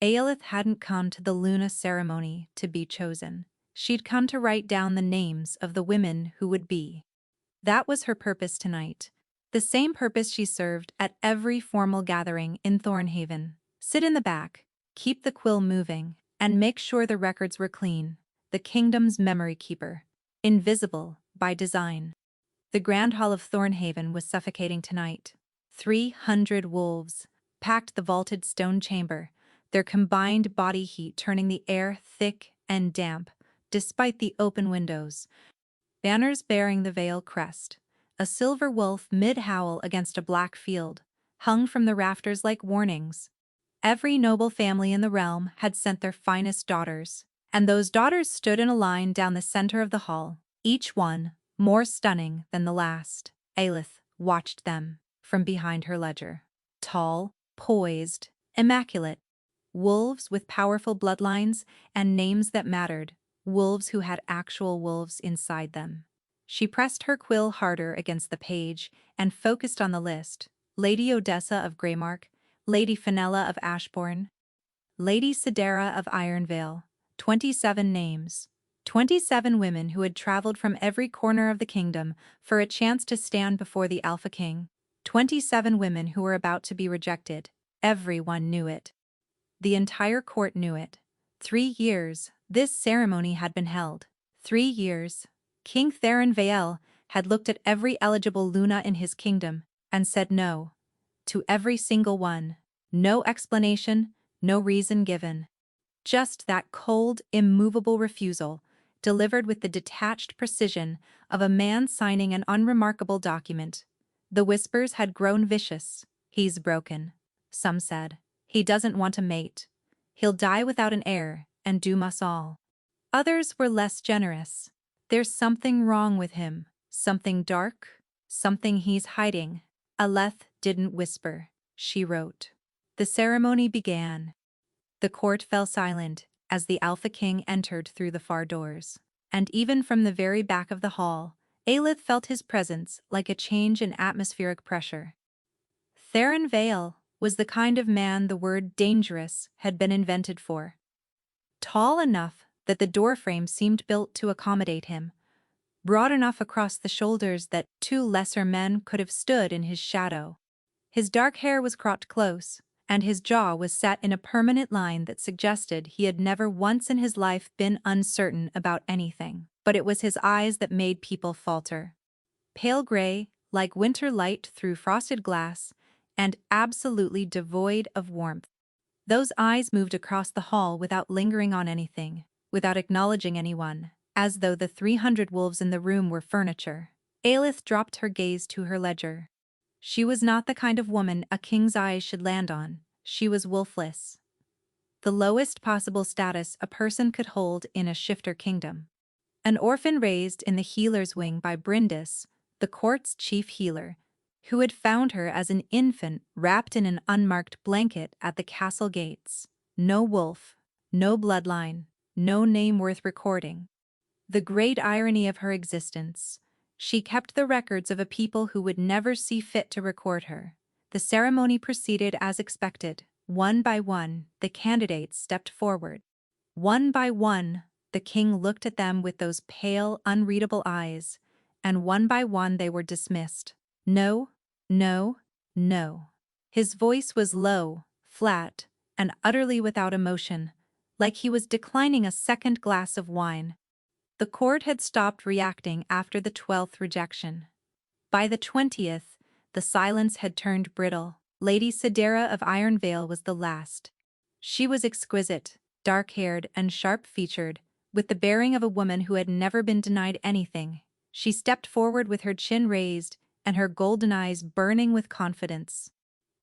Aelith hadn't come to the Luna ceremony to be chosen. She'd come to write down the names of the women who would be. That was her purpose tonight. The same purpose she served at every formal gathering in Thornhaven. Sit in the back, keep the quill moving, and make sure the records were clean. The kingdom's memory keeper. Invisible by design. The Grand Hall of Thornhaven was suffocating tonight. 300 wolves packed the vaulted stone chamber, their combined body heat turning the air thick and damp, despite the open windows. Banners bearing the Vale crest, a silver wolf mid-howl against a black field, hung from the rafters like warnings. Every noble family in the realm had sent their finest daughters, and those daughters stood in a line down the center of the hall, each one more stunning than the last. Aelith watched them from behind her ledger. Tall, poised, immaculate. Wolves with powerful bloodlines and names that mattered. Wolves who had actual wolves inside them. She pressed her quill harder against the page and focused on the list. Lady Odessa of Greymark, Lady Fenella of Ashbourne, Lady Sidera of Ironvale. 27 names. 27 women who had traveled from every corner of the kingdom for a chance to stand before the Alpha King. 27 women who were about to be rejected. Everyone knew it. The entire court knew it. 3 years, this ceremony had been held. 3 years. King Theron Vael had looked at every eligible Luna in his kingdom and said no. To every single one. No explanation, no reason given. Just that cold, immovable refusal, delivered with the detached precision of a man signing an unremarkable document. The whispers had grown vicious. He's broken, some said. He doesn't want a mate. He'll die without an heir and doom us all. Others were less generous. There's something wrong with him, something dark, something he's hiding. Aelith didn't whisper, she wrote. The ceremony began. The court fell silent as the Alpha King entered through the far doors. And even from the very back of the hall, Aelith felt his presence like a change in atmospheric pressure. Theron Vael was the kind of man the word dangerous had been invented for. Tall enough that the doorframe seemed built to accommodate him, broad enough across the shoulders that 2 lesser men could have stood in his shadow. His dark hair was cropped close, and his jaw was set in a permanent line that suggested he had never once in his life been uncertain about anything. But it was his eyes that made people falter. Pale gray, like winter light through frosted glass, and absolutely devoid of warmth. Those eyes moved across the hall without lingering on anything, without acknowledging anyone, as though the 300 wolves in the room were furniture. Aelith dropped her gaze to her ledger. She was not the kind of woman a king's eyes should land on. She was wolfless. The lowest possible status a person could hold in a shifter kingdom. An orphan raised in the healer's wing by Brindis, the court's chief healer, who had found her as an infant wrapped in an unmarked blanket at the castle gates. No wolf, no bloodline, no name worth recording. The great irony of her existence. She kept the records of a people who would never see fit to record her. The ceremony proceeded as expected. One by one, the candidates stepped forward. One by one, the king looked at them with those pale, unreadable eyes, and one by one they were dismissed. No, no, no. His voice was low, flat, and utterly without emotion, like he was declining a second glass of wine. The court had stopped reacting after the 12th rejection. By the 20th, the silence had turned brittle. Lady Sidera of Ironvale was the last. She was exquisite, dark-haired and sharp-featured, with the bearing of a woman who had never been denied anything. She stepped forward with her chin raised and her golden eyes burning with confidence.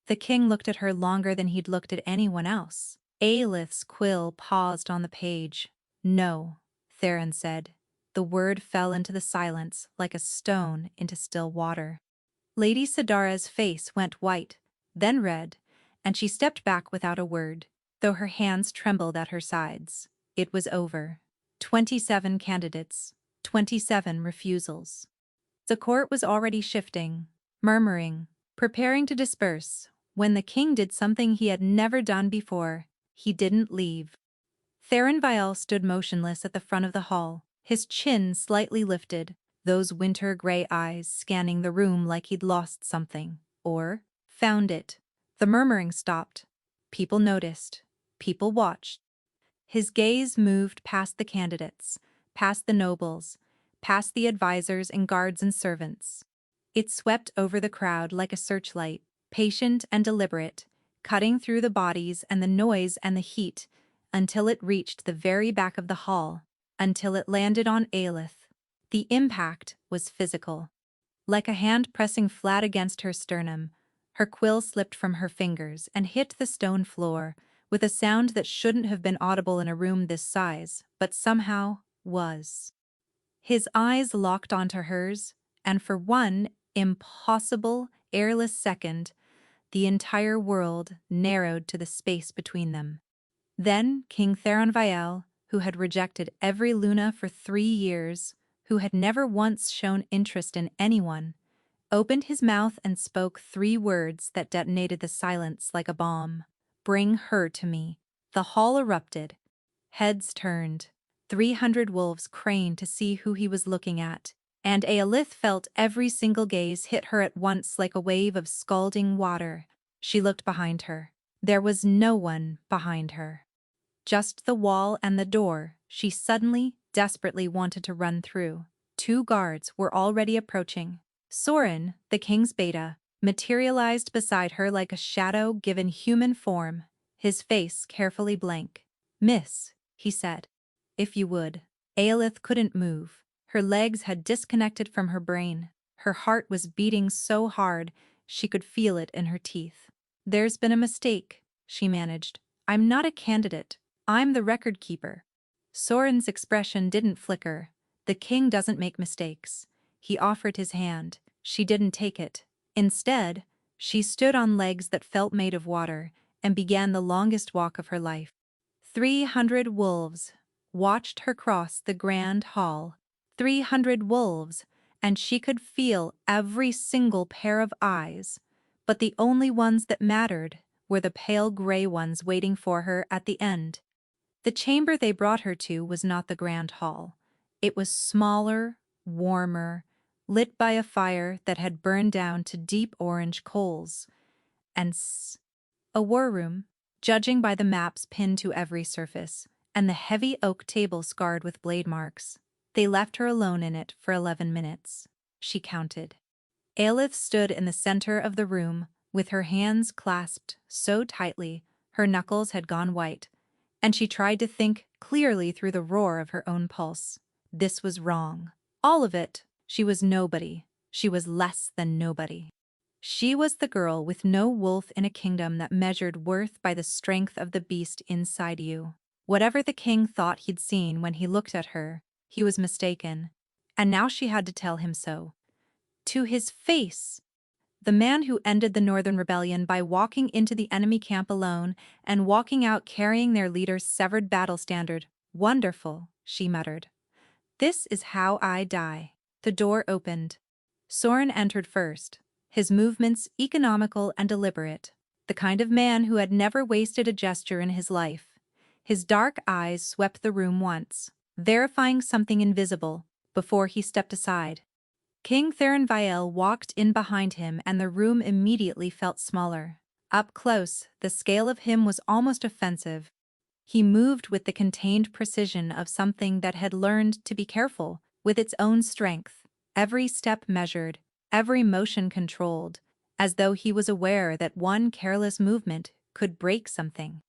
The king looked at her longer than he'd looked at anyone else. Aelith's quill paused on the page. No, Theron said. The word fell into the silence like a stone into still water. Lady Sidara's face went white, then red, and she stepped back without a word, though her hands trembled at her sides. It was over. 27 candidates, 27 refusals. The court was already shifting, murmuring, preparing to disperse, when the king did something he had never done before. He didn't leave. Theron Vial stood motionless at the front of the hall, his chin slightly lifted, those winter-gray eyes scanning the room like he'd lost something, or found it. The murmuring stopped. People noticed. People watched. His gaze moved past the candidates, past the nobles, past the advisors and guards and servants. It swept over the crowd like a searchlight, patient and deliberate, cutting through the bodies and the noise and the heat, until it reached the very back of the hall, until it landed on Aelith. The impact was physical. Like a hand pressing flat against her sternum, her quill slipped from her fingers and hit the stone floor, with a sound that shouldn't have been audible in a room this size, but somehow was. His eyes locked onto hers, and for one impossible, airless second, the entire world narrowed to the space between them. Then King Theron Vial, who had rejected every Luna for 3 years, who had never once shown interest in anyone, opened his mouth and spoke 3 words that detonated the silence like a bomb. "Bring her to me." The hall erupted. Heads turned. 300 wolves craned to see who he was looking at, and Aelith felt every single gaze hit her at once like a wave of scalding water. She looked behind her. There was no one behind her. Just the wall and the door she suddenly, desperately wanted to run through. 2 guards were already approaching. Soren, the king's beta, materialized beside her like a shadow given human form, his face carefully blank. "Miss," he said. "If you would." Aelith couldn't move. Her legs had disconnected from her brain. Her heart was beating so hard she could feel it in her teeth. "There's been a mistake," she managed. "I'm not a candidate. I'm the record keeper." Soren's expression didn't flicker. The king doesn't make mistakes. He offered his hand. She didn't take it. Instead, she stood on legs that felt made of water and began the longest walk of her life. 300 wolves watched her cross the grand hall. 300 wolves, and she could feel every single pair of eyes, but the only ones that mattered were the pale gray ones waiting for her at the end. The chamber they brought her to was not the grand hall. It was smaller, warmer, lit by a fire that had burned down to deep orange coals, and a war room, judging by the maps pinned to every surface, and the heavy oak table scarred with blade marks. They left her alone in it for 11 minutes. She counted. Aelith stood in the center of the room, with her hands clasped so tightly her knuckles had gone white, and she tried to think clearly through the roar of her own pulse. This was wrong. All of it. She was nobody. She was less than nobody. She was the girl with no wolf in a kingdom that measured worth by the strength of the beast inside you. Whatever the king thought he'd seen when he looked at her, he was mistaken, and now she had to tell him so. To his face. The man who ended the Northern Rebellion by walking into the enemy camp alone and walking out carrying their leader's severed battle standard. "Wonderful," she muttered. "This is how I die." The door opened. Soren entered first, his movements economical and deliberate, the kind of man who had never wasted a gesture in his life. His dark eyes swept the room once, verifying something invisible, before he stepped aside. King Theron Vial walked in behind him and the room immediately felt smaller. Up close, the scale of him was almost offensive. He moved with the contained precision of something that had learned to be careful with its own strength, every step measured, every motion controlled, as though he was aware that one careless movement could break something.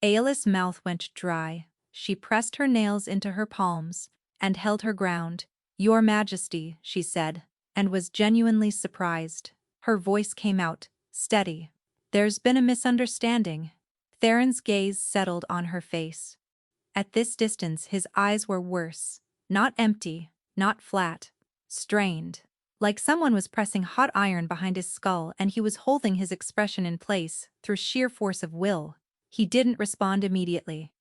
Aelith's mouth went dry. She pressed her nails into her palms and held her ground. "Your Majesty," she said, and was genuinely surprised. Her voice came out, steady. "There's been a misunderstanding." Theron's gaze settled on her face. At this distance his eyes were worse, not empty, not flat, strained, like someone was pressing hot iron behind his skull and he was holding his expression in place through sheer force of will. He didn't respond immediately.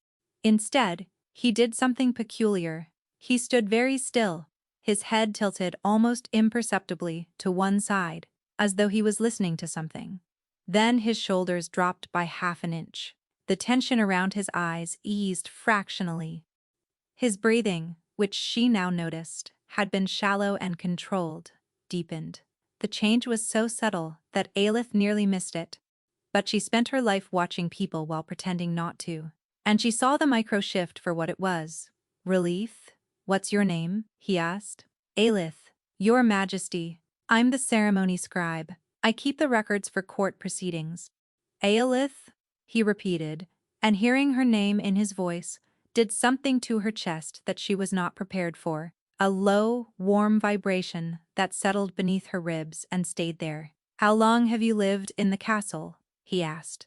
Instead, he did something peculiar. He stood very still, his head tilted almost imperceptibly to one side, as though he was listening to something. Then his shoulders dropped by half an inch. The tension around his eyes eased fractionally. His breathing, which she now noticed, had been shallow and controlled, deepened. The change was so subtle that Aelith nearly missed it. But she spent her life watching people while pretending not to. And she saw the micro shift for what it was. Relief? What's your name? He asked. Aelith, Your Majesty. I'm the ceremony scribe. I keep the records for court proceedings. Aelith? He repeated, and hearing her name in his voice, did something to her chest that she was not prepared for. A low, warm vibration that settled beneath her ribs and stayed there. How long have you lived in the castle? He asked.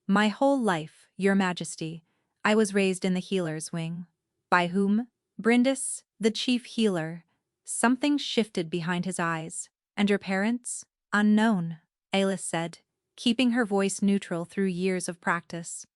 My whole life, Your Majesty. I was raised in the healer's wing. By whom? Brindis, the chief healer. Something shifted behind his eyes. And your parents? Unknown, Aelith said, keeping her voice neutral through years of practice.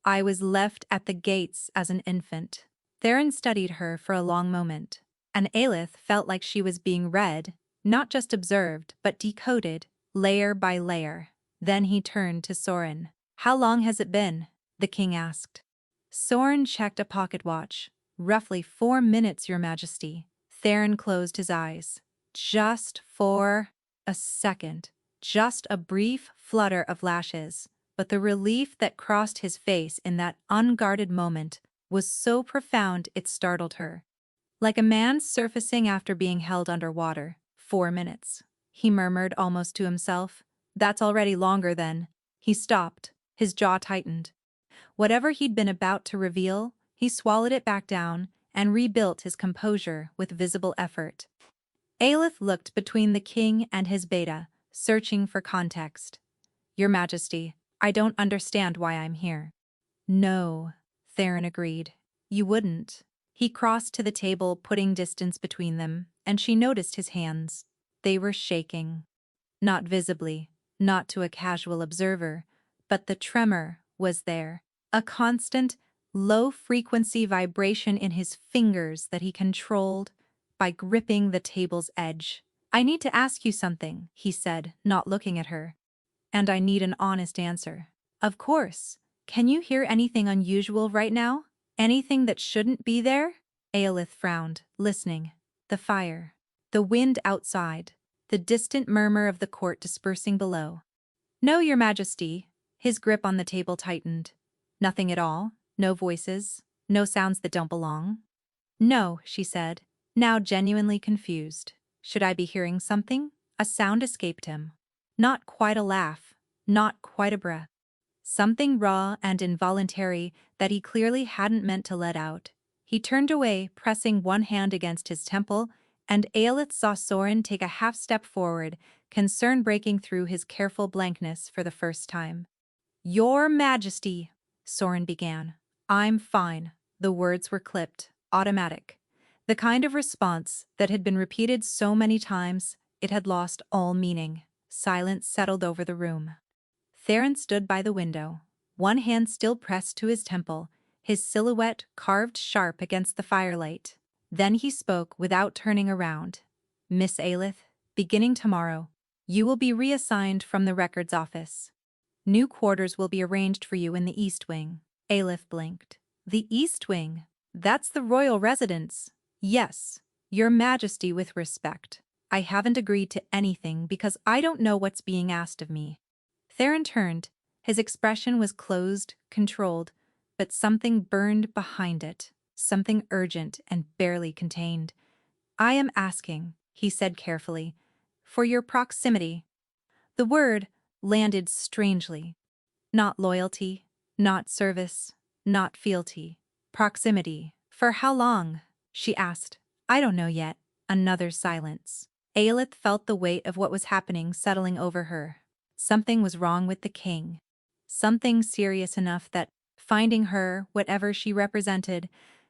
I was left at the gates as an infant. Theron studied her for a long moment, and Aelith felt like she was being read, not just observed, but decoded, layer by layer. Then he turned to Soren. How long has it been? The king asked. Soren checked a pocket watch. Roughly 4 minutes, Your Majesty. Theron closed his eyes. Just for a second. Just a brief flutter of lashes. But the relief that crossed his face in that unguarded moment was so profound it startled her. Like a man surfacing after being held underwater. 4 minutes. He murmured almost to himself. That's already longer than. He stopped, his jaw tightened. Whatever he'd been about to reveal, he swallowed it back down and rebuilt his composure with visible effort. Aelith looked between the king and his beta, searching for context. Your Majesty, I don't understand why I'm here. No, Theron agreed. You wouldn't. He crossed to the table, putting distance between them, and she noticed his hands. They were shaking. Not visibly, not to a casual observer, but the tremor was there. A constant, low-frequency vibration in his fingers that he controlled by gripping the table's edge. I need to ask you something, he said, not looking at her. And I need an honest answer. Of course. Can you hear anything unusual right now? Anything that shouldn't be there? Aelith frowned, listening. The fire. The wind outside. The distant murmur of the court dispersing below. No, Your Majesty. His grip on the table tightened. Nothing at all. No voices. No sounds that don't belong. No, she said, now genuinely confused. Should I be hearing something? A sound escaped him. Not quite a laugh. Not quite a breath. Something raw and involuntary that he clearly hadn't meant to let out. He turned away, pressing one hand against his temple, and Aelith saw Soren take a half step forward, concern breaking through his careful blankness for the first time. Your Majesty, Soren began. I'm fine. The words were clipped, automatic. The kind of response that had been repeated so many times, it had lost all meaning. Silence settled over the room. Theron stood by the window, one hand still pressed to his temple, his silhouette carved sharp against the firelight. Then he spoke without turning around. Miss Aelith, beginning tomorrow, you will be reassigned from the records office. New quarters will be arranged for you in the East Wing. Aelith blinked. The East Wing? That's the royal residence. Yes, Your Majesty, with respect. I haven't agreed to anything because I don't know what's being asked of me. Theron turned. His expression was closed, controlled, but something burned behind it, something urgent and barely contained. I am asking, he said carefully, for your proximity. The word landed strangely. Not loyalty, not service, not fealty. Proximity. For how long? She asked. I don't know yet. Another silence. Aelith felt the weight of what was happening settling over her. Something was wrong with the king. Something serious enough that, finding her, whatever she represented,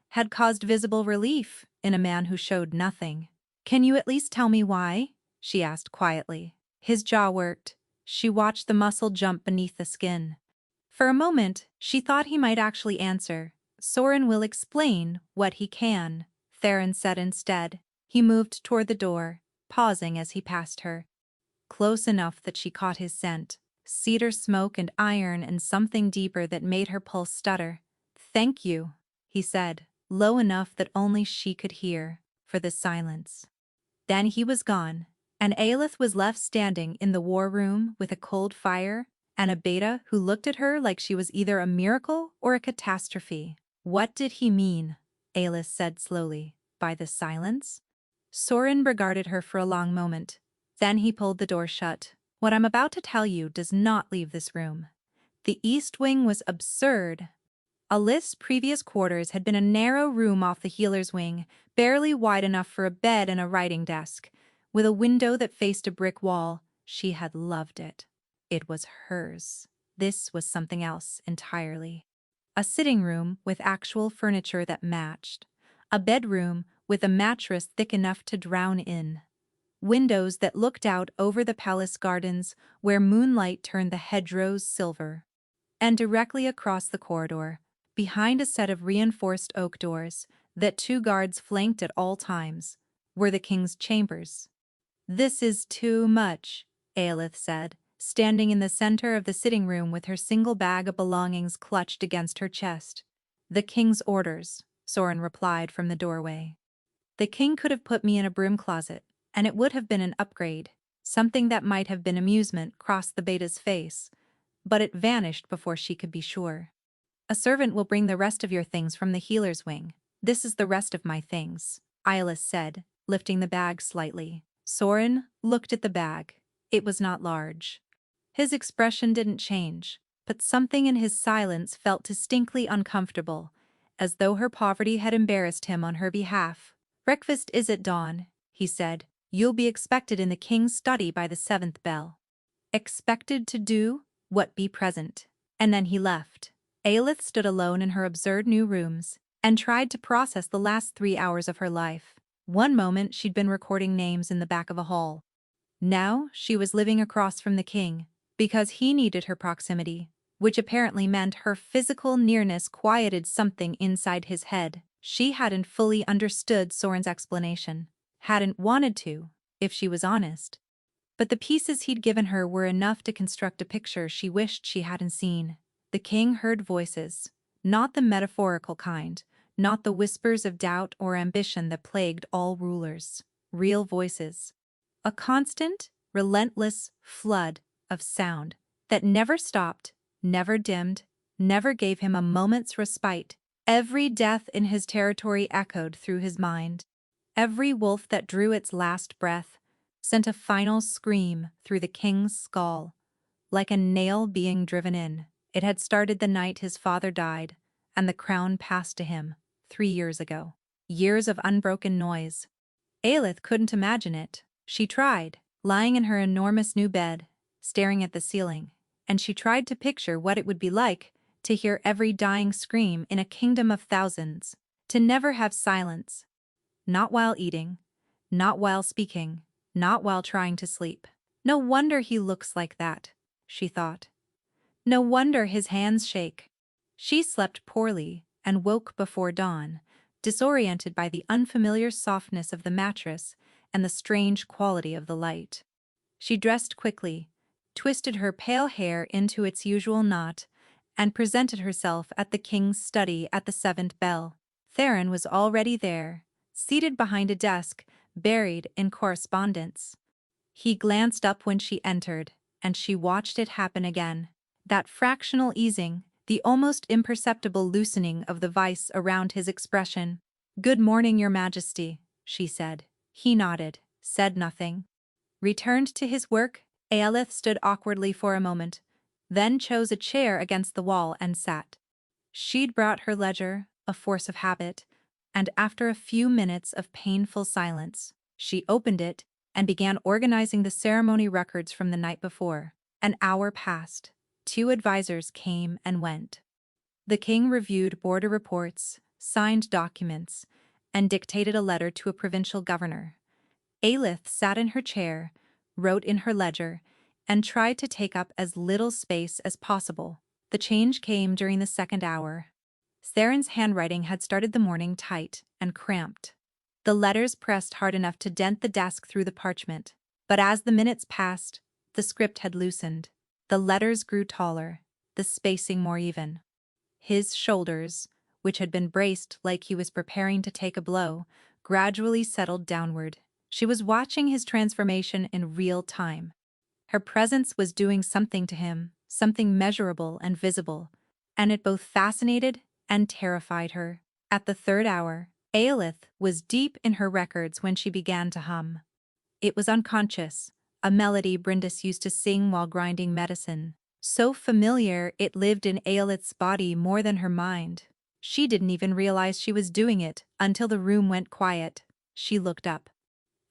had caused visible relief in a man who showed nothing. Can you at least tell me why? She asked quietly. His jaw worked. She watched the muscle jump beneath the skin. For a moment, she thought he might actually answer. Soren will explain what he can, Theron said instead. He moved toward the door, pausing as he passed her. Close enough that she caught his scent. cedar smoke and iron and something deeper that made her pulse stutter. "Thank you," he said, low enough that only she could hear, for the silence. Then he was gone, and Aelith was left standing in the war room with a cold fire and a beta who looked at her like she was either a miracle or a catastrophe. "What did he mean?" Aelith said slowly. "By the silence?" Soren regarded her for a long moment. Then he pulled the door shut. "What I'm about to tell you does not leave this room." The East Wing was absurd. Alith's previous quarters had been a narrow room off the healer's wing, barely wide enough for a bed and a writing desk, with a window that faced a brick wall. She had loved it. It was hers. This was something else entirely. A sitting room with actual furniture that matched. A bedroom with a mattress thick enough to drown in. Windows that looked out over the palace gardens where moonlight turned the hedgerows silver. And directly across the corridor, behind a set of reinforced oak doors that 2 guards flanked at all times, were the king's chambers. "This is too much," Aelith said, standing in the center of the sitting room with her single bag of belongings clutched against her chest. "The king's orders," Soren replied from the doorway. "The king could have put me in a broom closet, and it would have been an upgrade. Something that might have been amusement crossed the beta's face, but it vanished before she could be sure. "A servant will bring the rest of your things from the healer's wing. This is the rest of my things," Ilis said, lifting the bag slightly. Soren looked at the bag. It was not large. His expression didn't change, but something in his silence felt distinctly uncomfortable, as though her poverty had embarrassed him on her behalf. "Breakfast is at dawn," he said. "You'll be expected in the king's study by the 7th bell." Expected to do what? Be present. And then he left. Aelith stood alone in her absurd new rooms and tried to process the last 3 hours of her life. One moment she'd been recording names in the back of a hall. Now she was living across from the king, because he needed her proximity, which apparently meant her physical nearness quieted something inside his head. She hadn't fully understood Soren's explanation. Hadn't wanted to, if she was honest. But the pieces he'd given her were enough to construct a picture she wished she hadn't seen. The king heard voices, not the metaphorical kind, not the whispers of doubt or ambition that plagued all rulers. Real voices. A constant, relentless flood of sound that never stopped, never dimmed, never gave him a moment's respite. Every death in his territory echoed through his mind. Every wolf that drew its last breath sent a final scream through the king's skull, like a nail being driven in. It had started the night his father died, and the crown passed to him, 3 years ago. Years of unbroken noise. Aelith couldn't imagine it. She tried, lying in her enormous new bed, staring at the ceiling, and she tried to picture what it would be like to hear every dying scream in a kingdom of thousands, to never have silence. Not while eating, not while speaking, not while trying to sleep. No wonder he looks like that, she thought. No wonder his hands shake. She slept poorly and woke before dawn, disoriented by the unfamiliar softness of the mattress and the strange quality of the light. She dressed quickly, twisted her pale hair into its usual knot, and presented herself at the king's study at the 7th bell. Theron was already there, seated behind a desk, buried in correspondence. He glanced up when she entered, and she watched it happen again. That fractional easing, the almost imperceptible loosening of the vice around his expression. "Good morning, Your Majesty," she said. He nodded, said nothing. Returned to his work, Aelith stood awkwardly for a moment, then chose a chair against the wall and sat. She'd brought her ledger, a force of habit, and after a few minutes of painful silence, she opened it and began organizing the ceremony records from the night before. An hour passed. 2 advisors came and went. The king reviewed border reports, signed documents, and dictated a letter to a provincial governor. Aelith sat in her chair, wrote in her ledger, and tried to take up as little space as possible. The change came during the 2nd hour. Theron's handwriting had started the morning tight and cramped. The letters pressed hard enough to dent the desk through the parchment, but as the minutes passed, the script had loosened. The letters grew taller, the spacing more even. His shoulders, which had been braced like he was preparing to take a blow, gradually settled downward. She was watching his transformation in real time. Her presence was doing something to him, something measurable and visible, and it both fascinated and terrified her. At the third hour, Aelith was deep in her records when she began to hum. It was unconscious, a melody Brindis used to sing while grinding medicine. So familiar it lived in Aelith's body more than her mind. She didn't even realize she was doing it until the room went quiet. She looked up.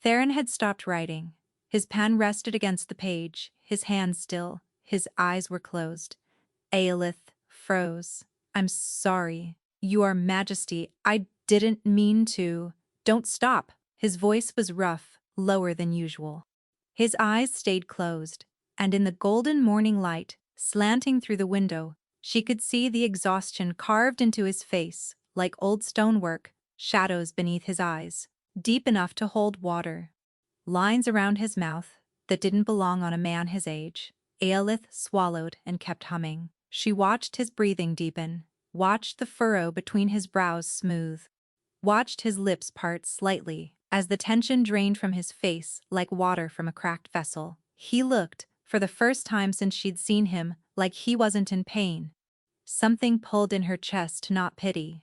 Theron had stopped writing. His pen rested against the page, his hands still, his eyes were closed. Aelith froze. "I'm sorry, Your Majesty, I didn't mean to." "Don't stop." His voice was rough, lower than usual. His eyes stayed closed, and in the golden morning light, slanting through the window, she could see the exhaustion carved into his face, like old stonework, shadows beneath his eyes, deep enough to hold water. Lines around his mouth that didn't belong on a man his age. Aelith swallowed and kept humming. She watched his breathing deepen, watched the furrow between his brows smooth, watched his lips part slightly as the tension drained from his face like water from a cracked vessel. He looked, for the first time since she'd seen him, like he wasn't in pain. Something pulled in her chest, not pity.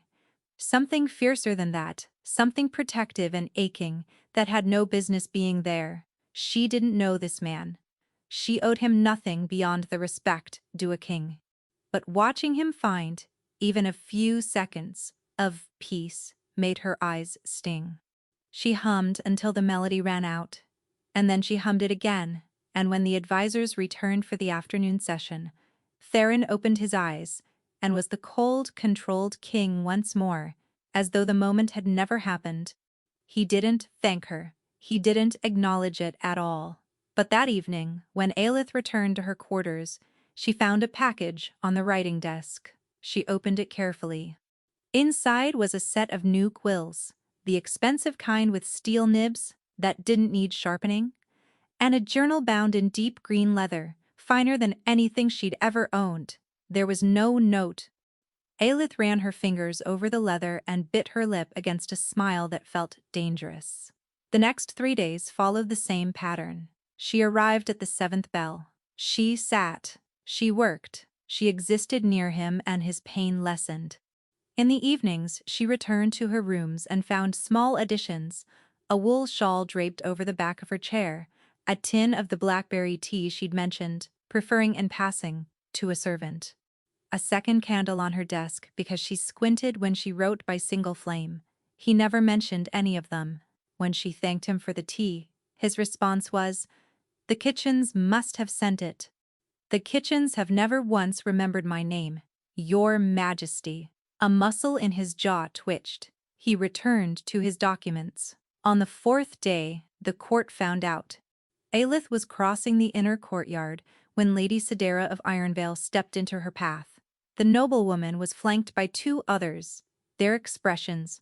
Something fiercer than that, something protective and aching that had no business being there. She didn't know this man. She owed him nothing beyond the respect due a king. But watching him find, even a few seconds, of peace made her eyes sting. She hummed until the melody ran out, and then she hummed it again, and when the advisors returned for the afternoon session, Theron opened his eyes and was the cold, controlled king once more, as though the moment had never happened. He didn't thank her. He didn't acknowledge it at all. But that evening, when Aelith returned to her quarters, she found a package on the writing desk. She opened it carefully. Inside was a set of new quills, the expensive kind with steel nibs that didn't need sharpening, and a journal bound in deep green leather, finer than anything she'd ever owned. There was no note. Aelith ran her fingers over the leather and bit her lip against a smile that felt dangerous. The next 3 days followed the same pattern. She arrived at the 7th bell. She sat. She worked. She existed near him, and his pain lessened. In the evenings, she returned to her rooms and found small additions: a wool shawl draped over the back of her chair, a tin of the blackberry tea she'd mentioned, preferring in passing, to a servant. A second candle on her desk because she squinted when she wrote by single flame. He never mentioned any of them. When she thanked him for the tea, his response was, "The Kitchens must have sent it. The Kitchens have never once remembered my name. Your Majesty." A muscle in his jaw twitched. He returned to his documents. On the 4th day, the court found out. Aelith was crossing the inner courtyard when Lady Sidera of Ironvale stepped into her path. The noblewoman was flanked by 2 others. Their expressions,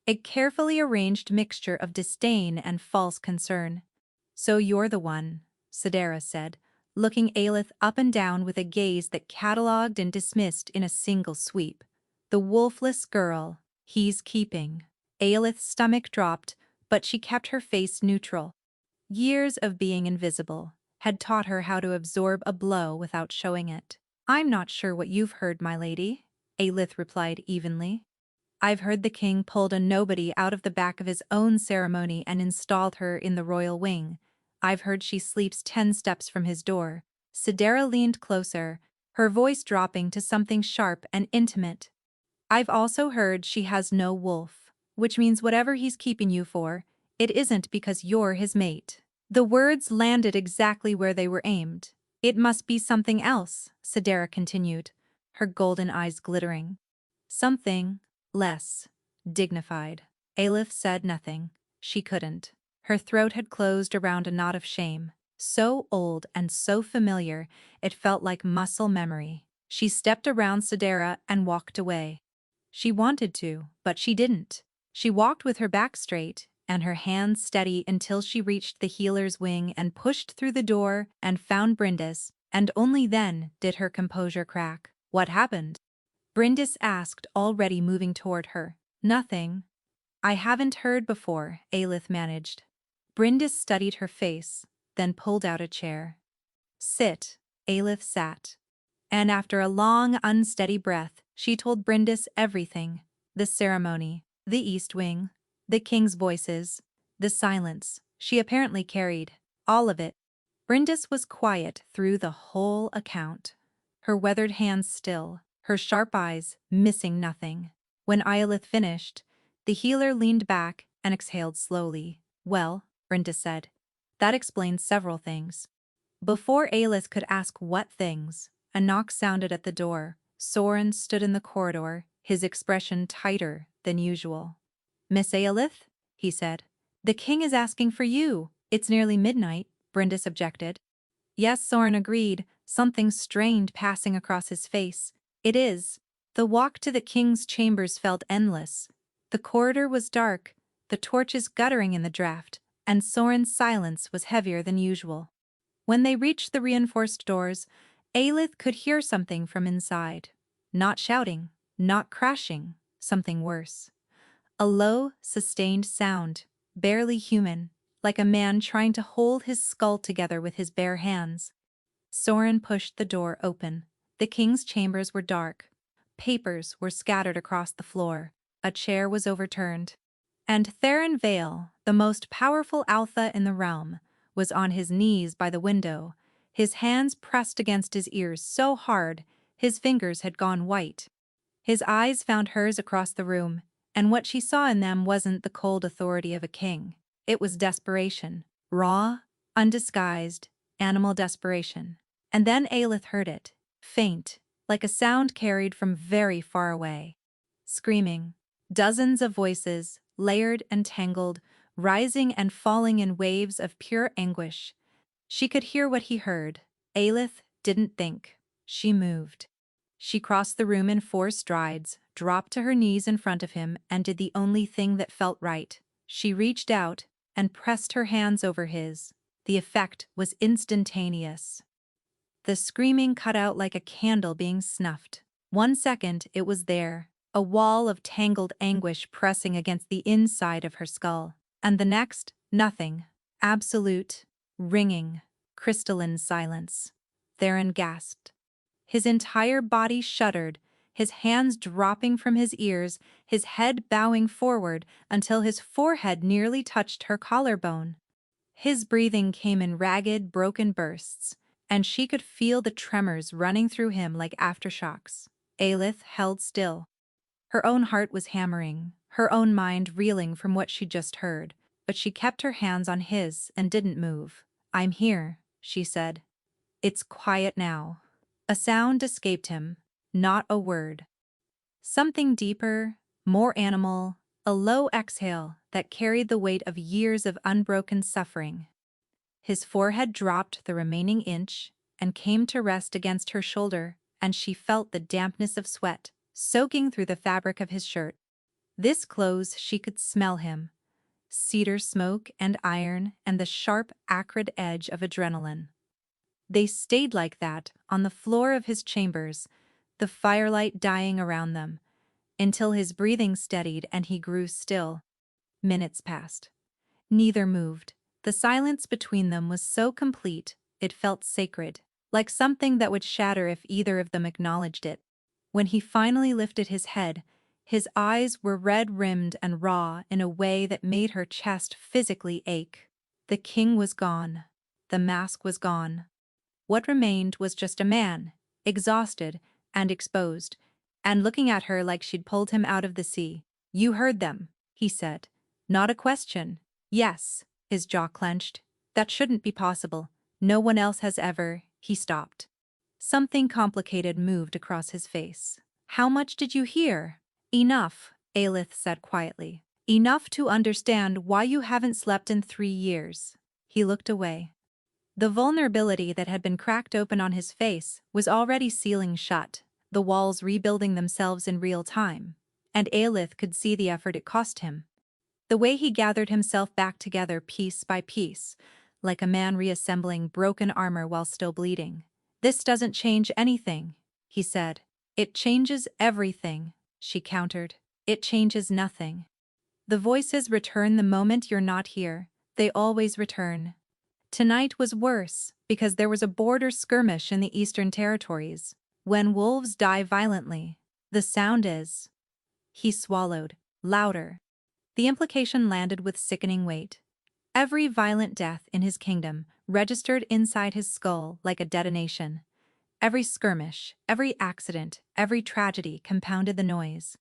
a carefully arranged mixture of disdain and false concern. "So you're the one," Sidera said, looking Aelith up and down with a gaze that catalogued and dismissed in a single sweep. "The wolfless girl he's keeping." Aelith's stomach dropped, but she kept her face neutral. Years of being invisible had taught her how to absorb a blow without showing it. "I'm not sure what you've heard, my lady," Aelith replied evenly. "I've heard the king pulled a nobody out of the back of his own ceremony and installed her in the royal wing. I've heard she sleeps 10 steps from his door." Sidera leaned closer, her voice dropping to something sharp and intimate. "I've also heard she has no wolf, which means whatever he's keeping you for, it isn't because you're his mate." The words landed exactly where they were aimed. "It must be something else," Sidera continued, her golden eyes glittering. "Something less dignified." Aelith said nothing. She couldn't. Her throat had closed around a knot of shame, so old and so familiar it felt like muscle memory. She stepped around Sidera and walked away. She wanted to, but she didn't. She walked with her back straight and her hands steady until she reached the healer's wing and pushed through the door and found Brindis, and only then did her composure crack. What happened? Brindis asked, already moving toward her. Nothing. I haven't heard before, Aelith managed. Brindis studied her face, then pulled out a chair. Sit. Aelith sat. And after a long, unsteady breath, she told Brindis everything. The ceremony, the East Wing, the king's voices, the silence she apparently carried, all of it. Brindis was quiet through the whole account, her weathered hands still, her sharp eyes missing nothing. When Aelith finished, the healer leaned back and exhaled slowly. Well, Brindis said, that explains several things. Before Aelith could ask what things, a knock sounded at the door. Soren stood in the corridor, his expression tighter than usual. Miss Aelith? He said. The king is asking for you. It's nearly midnight, Brindis objected. Yes, Soren agreed, something strained passing across his face. It is. The walk to the king's chambers felt endless. The corridor was dark, the torches guttering in the draught, and Soren's silence was heavier than usual. When they reached the reinforced doors, Aelith could hear something from inside. Not shouting, not crashing, something worse. A low, sustained sound, barely human, like a man trying to hold his skull together with his bare hands. Soren pushed the door open. The king's chambers were dark. Papers were scattered across the floor. A chair was overturned. And Theron Vale, the most powerful Altha in the realm, was on his knees by the window, his hands pressed against his ears so hard his fingers had gone white. His eyes found hers across the room, and what she saw in them wasn't the cold authority of a king. It was desperation, raw, undisguised, animal desperation. And then Aelith heard it, faint, like a sound carried from very far away. Screaming. Dozens of voices, layered and tangled, rising and falling in waves of pure anguish. She could hear what he heard. Aelith didn't think. She moved. She crossed the room in 4 strides, dropped to her knees in front of him, and did the only thing that felt right. She reached out and pressed her hands over his. The effect was instantaneous. The screaming cut out like a candle being snuffed. 1 second it was there, a wall of tangled anguish pressing against the inside of her skull. And the next, nothing. Absolute, ringing, crystalline silence. Theron gasped. His entire body shuddered, his hands dropping from his ears, his head bowing forward until his forehead nearly touched her collarbone. His breathing came in ragged, broken bursts, and she could feel the tremors running through him like aftershocks. Aelith held still. Her own heart was hammering, her own mind reeling from what she'd just heard, but she kept her hands on his and didn't move. I'm here, she said. It's quiet now. A sound escaped him, not a word. Something deeper, more animal, a low exhale that carried the weight of years of unbroken suffering. His forehead dropped the remaining inch and came to rest against her shoulder, and she felt the dampness of sweat soaking through the fabric of his shirt. This close she could smell him. Cedar smoke and iron and the sharp, acrid edge of adrenaline. They stayed like that on the floor of his chambers, the firelight dying around them, until his breathing steadied and he grew still. Minutes passed. Neither moved. The silence between them was so complete, it felt sacred, like something that would shatter if either of them acknowledged it. When he finally lifted his head, his eyes were red-rimmed and raw in a way that made her chest physically ache. The king was gone. The mask was gone. What remained was just a man, exhausted and exposed, and looking at her like she'd pulled him out of the sea. You heard them, he said. Not a question. Yes, his jaw clenched. That shouldn't be possible. No one else has ever. He stopped. Something complicated moved across his face. How much did you hear? Enough, Aelith said quietly. Enough to understand why you haven't slept in 3 years. He looked away. The vulnerability that had been cracked open on his face was already sealing shut, the walls rebuilding themselves in real time, and Aelith could see the effort it cost him. The way he gathered himself back together piece by piece, like a man reassembling broken armor while still bleeding. "This doesn't change anything," he said. "It changes everything," she countered. "It changes nothing. The voices return the moment you're not here. They always return." Tonight was worse because there was a border skirmish in the Eastern Territories. When wolves die violently, the sound is— He swallowed, louder. The implication landed with sickening weight. Every violent death in his kingdom registered inside his skull like a detonation. Every skirmish, every accident, every tragedy compounded the noise.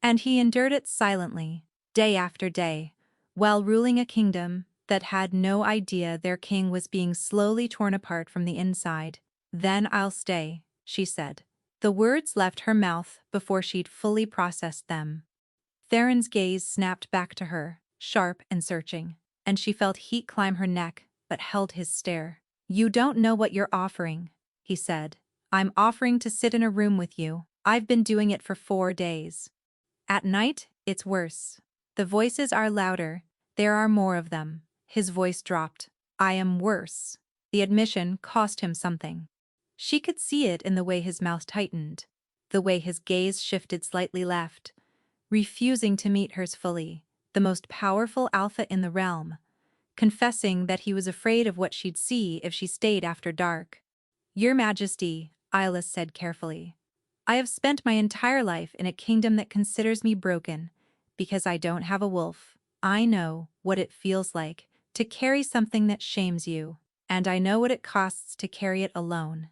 And he endured it silently, day after day, while ruling a kingdom that had no idea their king was being slowly torn apart from the inside. "Then I'll stay," she said. The words left her mouth before she'd fully processed them. Theron's gaze snapped back to her, sharp and searching, and she felt heat climb her neck, but held his stare. "You don't know what you're offering," he said. "I'm offering to sit in a room with you. I've been doing it for 4 days. At night, it's worse. The voices are louder. There are more of them." His voice dropped. "I am worse." The admission cost him something. She could see it in the way his mouth tightened, the way his gaze shifted slightly left, refusing to meet hers fully, the most powerful alpha in the realm, confessing that he was afraid of what she'd see if she stayed after dark. "Your Majesty," Isla said carefully, "I have spent my entire life in a kingdom that considers me broken because I don't have a wolf. I know what it feels like to carry something that shames you, and I know what it costs to carry it alone."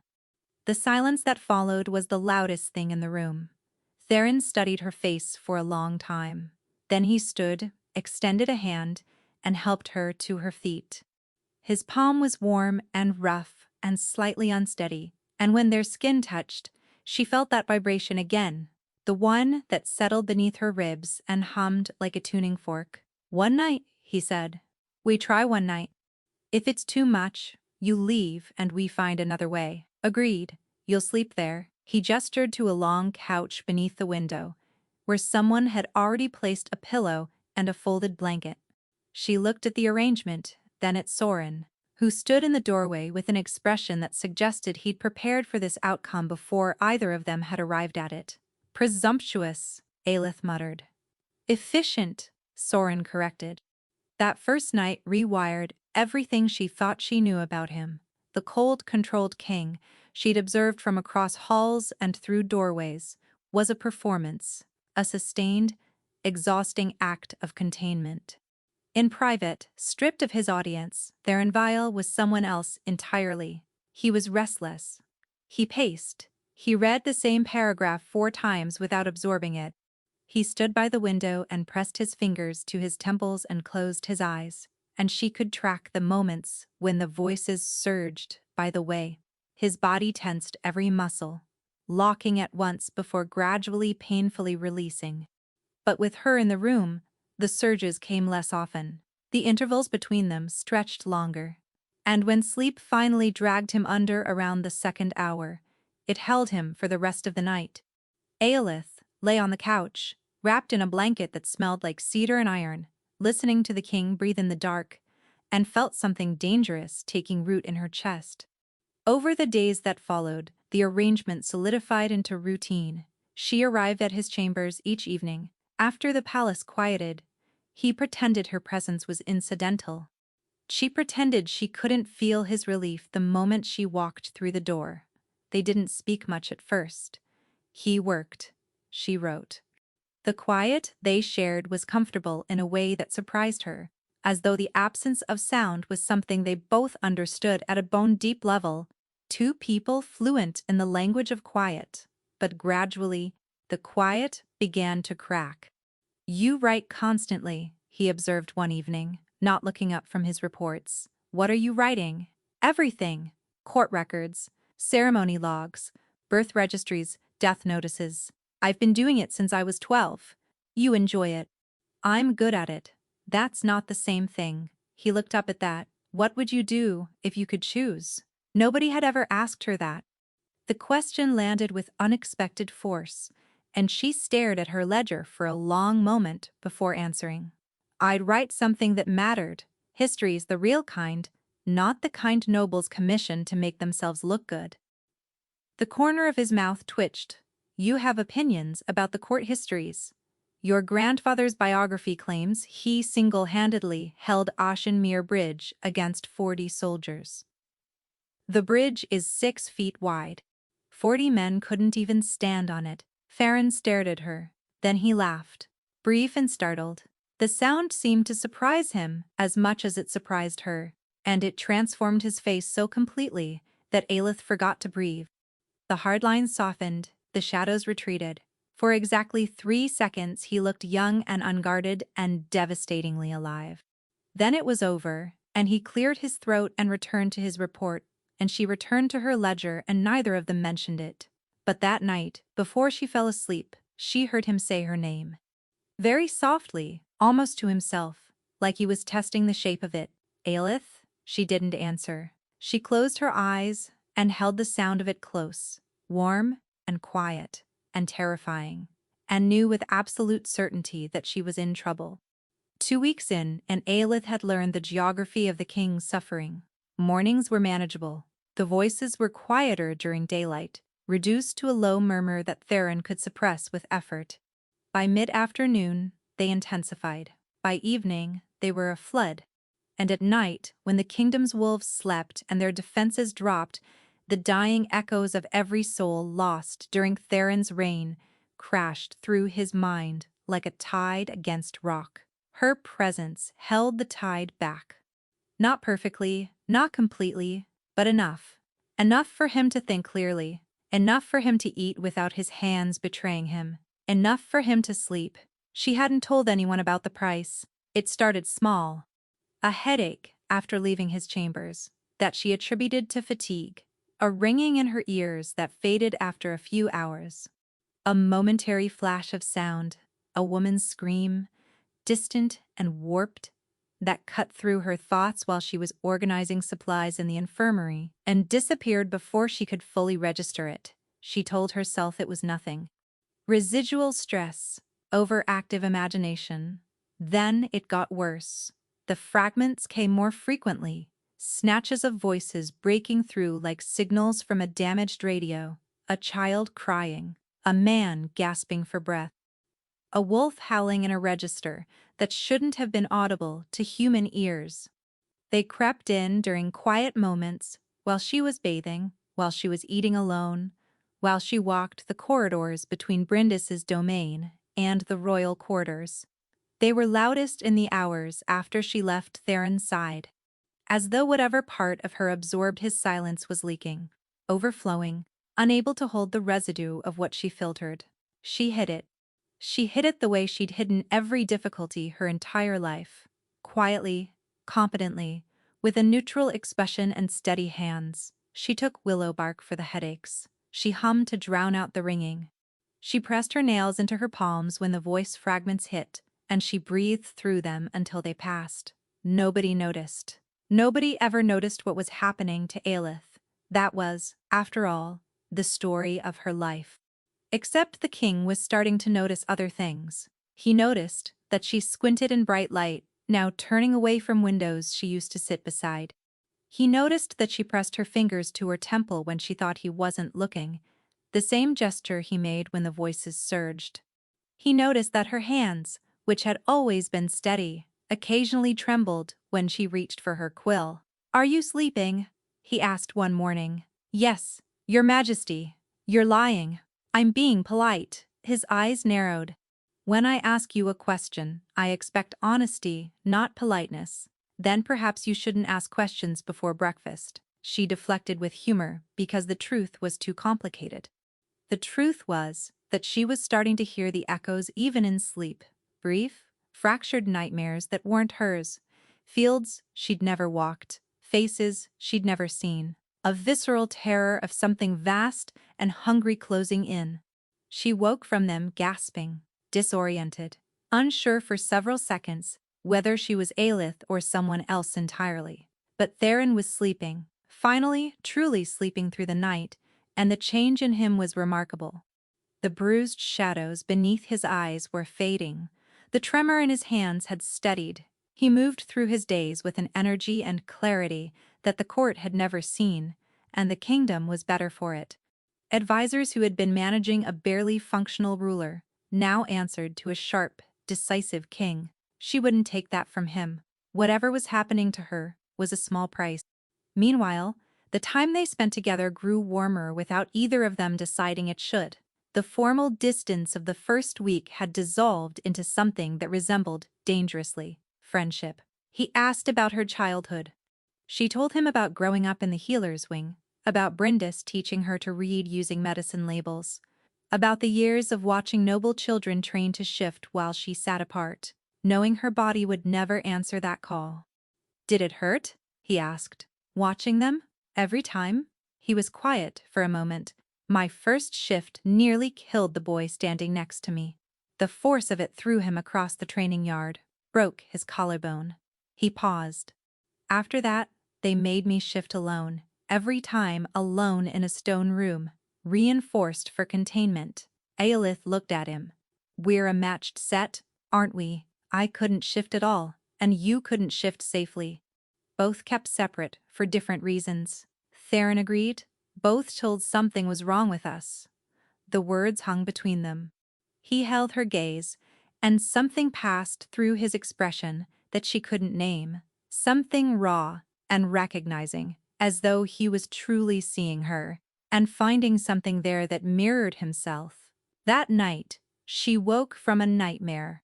The silence that followed was the loudest thing in the room. Theron studied her face for a long time. Then he stood, extended a hand, and helped her to her feet. His palm was warm and rough and slightly unsteady, and when their skin touched, she felt that vibration again, the one that settled beneath her ribs and hummed like a tuning fork. "One night," he said. "We try one night. If it's too much, you leave and we find another way." "Agreed. You'll sleep there." He gestured to a long couch beneath the window, where someone had already placed a pillow and a folded blanket. She looked at the arrangement, then at Soren, who stood in the doorway with an expression that suggested he'd prepared for this outcome before either of them had arrived at it. "Presumptuous," Aelith muttered. "Efficient," Soren corrected. That first night rewired everything she thought she knew about him. The cold, controlled king she'd observed from across halls and through doorways was a performance, a sustained, exhausting act of containment. In private, stripped of his audience, Theron Vile was someone else entirely. He was restless. He paced. He read the same paragraph 4 times without absorbing it. He stood by the window and pressed his fingers to his temples and closed his eyes, and she could track the moments when the voices surged by the way. His body tensed every muscle, locking at once before gradually painfully releasing. But with her in the room, the surges came less often. The intervals between them stretched longer. And when sleep finally dragged him under around the 2nd hour, it held him for the rest of the night. Aelith lay on the couch, wrapped in a blanket that smelled like cedar and iron, listening to the king breathe in the dark, and felt something dangerous taking root in her chest. Over the days that followed, the arrangement solidified into routine. She arrived at his chambers each evening. After the palace quieted, he pretended her presence was incidental. She pretended she couldn't feel his relief the moment she walked through the door. They didn't speak much at first. He worked. She wrote. The quiet they shared was comfortable in a way that surprised her, as though the absence of sound was something they both understood at a bone-deep level. 2 people fluent in the language of quiet, but gradually, the quiet began to crack. "You write constantly," he observed one evening, not looking up from his reports. "What are you writing?" "Everything. Court records, ceremony logs, birth registries, death notices. I've been doing it since I was 12. You enjoy it. I'm good at it. That's not the same thing." He looked up at that. What would you do if you could choose? Nobody had ever asked her that. The question landed with unexpected force, and she stared at her ledger for a long moment before answering. "I'd write something that mattered. History's the real kind, not the kind nobles commission to make themselves look good." The corner of his mouth twitched. "You have opinions about the court histories. Your grandfather's biography claims he single-handedly held Ashenmere Bridge against 40 soldiers. The bridge is 6 feet wide. 40 men couldn't even stand on it." Farron stared at her. Then he laughed, brief and startled. The sound seemed to surprise him as much as it surprised her, and it transformed his face so completely that Aelith forgot to breathe. The hard lines softened, the shadows retreated. For exactly 3 seconds he looked young and unguarded and devastatingly alive. Then it was over, and he cleared his throat and returned to his report, and she returned to her ledger, and neither of them mentioned it. But that night, before she fell asleep, she heard him say her name. Very softly, almost to himself, like he was testing the shape of it. "Aelith?" She didn't answer. She closed her eyes and held the sound of it close, warm and quiet and terrifying, and knew with absolute certainty that she was in trouble. 2 weeks in, and Aelith had learned the geography of the king's suffering. Mornings were manageable. The voices were quieter during daylight, reduced to a low murmur that Theron could suppress with effort. By mid-afternoon, they intensified. By evening, they were a flood. And at night, when the kingdom's wolves slept and their defenses dropped, the dying echoes of every soul lost during Theron's reign crashed through his mind like a tide against rock. Her presence held the tide back. Not perfectly, not completely, but enough. Enough for him to think clearly. Enough for him to eat without his hands betraying him. Enough for him to sleep. She hadn't told anyone about the price. It started small. A headache after leaving his chambers, that she attributed to fatigue. A ringing in her ears that faded after a few hours. A momentary flash of sound, a woman's scream, distant and warped, that cut through her thoughts while she was organizing supplies in the infirmary and disappeared before she could fully register it. She told herself it was nothing. Residual stress, overactive imagination. Then it got worse. The fragments came more frequently, snatches of voices breaking through like signals from a damaged radio, a child crying, a man gasping for breath, a wolf howling in a register that shouldn't have been audible to human ears. They crept in during quiet moments, while she was bathing, while she was eating alone, while she walked the corridors between Brindis's domain and the royal quarters. They were loudest in the hours after she left Theron's side, as though whatever part of her absorbed his silence was leaking, overflowing, unable to hold the residue of what she filtered. She hid it. She hid it the way she'd hidden every difficulty her entire life, quietly, competently, with a neutral expression and steady hands. She took willow bark for the headaches. She hummed to drown out the ringing. She pressed her nails into her palms when the voice fragments hit, and she breathed through them until they passed. Nobody noticed. Nobody ever noticed what was happening to Aelith. That was, after all, the story of her life. Except the king was starting to notice other things. He noticed that she squinted in bright light, now turning away from windows she used to sit beside. He noticed that she pressed her fingers to her temple when she thought he wasn't looking, the same gesture he made when the voices surged. He noticed that her hands, which had always been steady, occasionally trembled when she reached for her quill. "Are you sleeping?" he asked one morning. "Yes, Your Majesty. You're lying." "I'm being polite." His eyes narrowed. "When I ask you a question, I expect honesty, not politeness. Then perhaps you shouldn't ask questions before breakfast." She deflected with humor because the truth was too complicated. The truth was that she was starting to hear the echoes even in sleep. Brief, fractured nightmares that weren't hers. Fields she'd never walked. Faces she'd never seen. A visceral terror of something vast and hungry closing in. She woke from them gasping, disoriented, unsure for several seconds whether she was Aelith or someone else entirely. But Theron was sleeping, finally truly sleeping through the night, and the change in him was remarkable. The bruised shadows beneath his eyes were fading. The tremor in his hands had steadied. He moved through his days with an energy and clarity that the court had never seen, and the kingdom was better for it. Advisors who had been managing a barely functional ruler now answered to a sharp, decisive king. She wouldn't take that from him. Whatever was happening to her was a small price. Meanwhile, the time they spent together grew warmer without either of them deciding it should. The formal distance of the first week had dissolved into something that resembled, dangerously, friendship. He asked about her childhood. She told him about growing up in the healer's wing, about Brindis teaching her to read using medicine labels, about the years of watching noble children train to shift while she sat apart, knowing her body would never answer that call. "Did it hurt?" he asked. "Watching them? Every time?" He was quiet for a moment. "My first shift nearly killed the boy standing next to me. The force of it threw him across the training yard, broke his collarbone." He paused. "After that, they made me shift alone, every time alone in a stone room, reinforced for containment." Aelith looked at him. "We're a matched set, aren't we? I couldn't shift at all, and you couldn't shift safely." Both kept separate for different reasons. Theron agreed. Both told something was wrong with us. The words hung between them. He held her gaze, and something passed through his expression that she couldn't name. Something raw and recognizing, as though he was truly seeing her, and finding something there that mirrored himself. That night, she woke from a nightmare.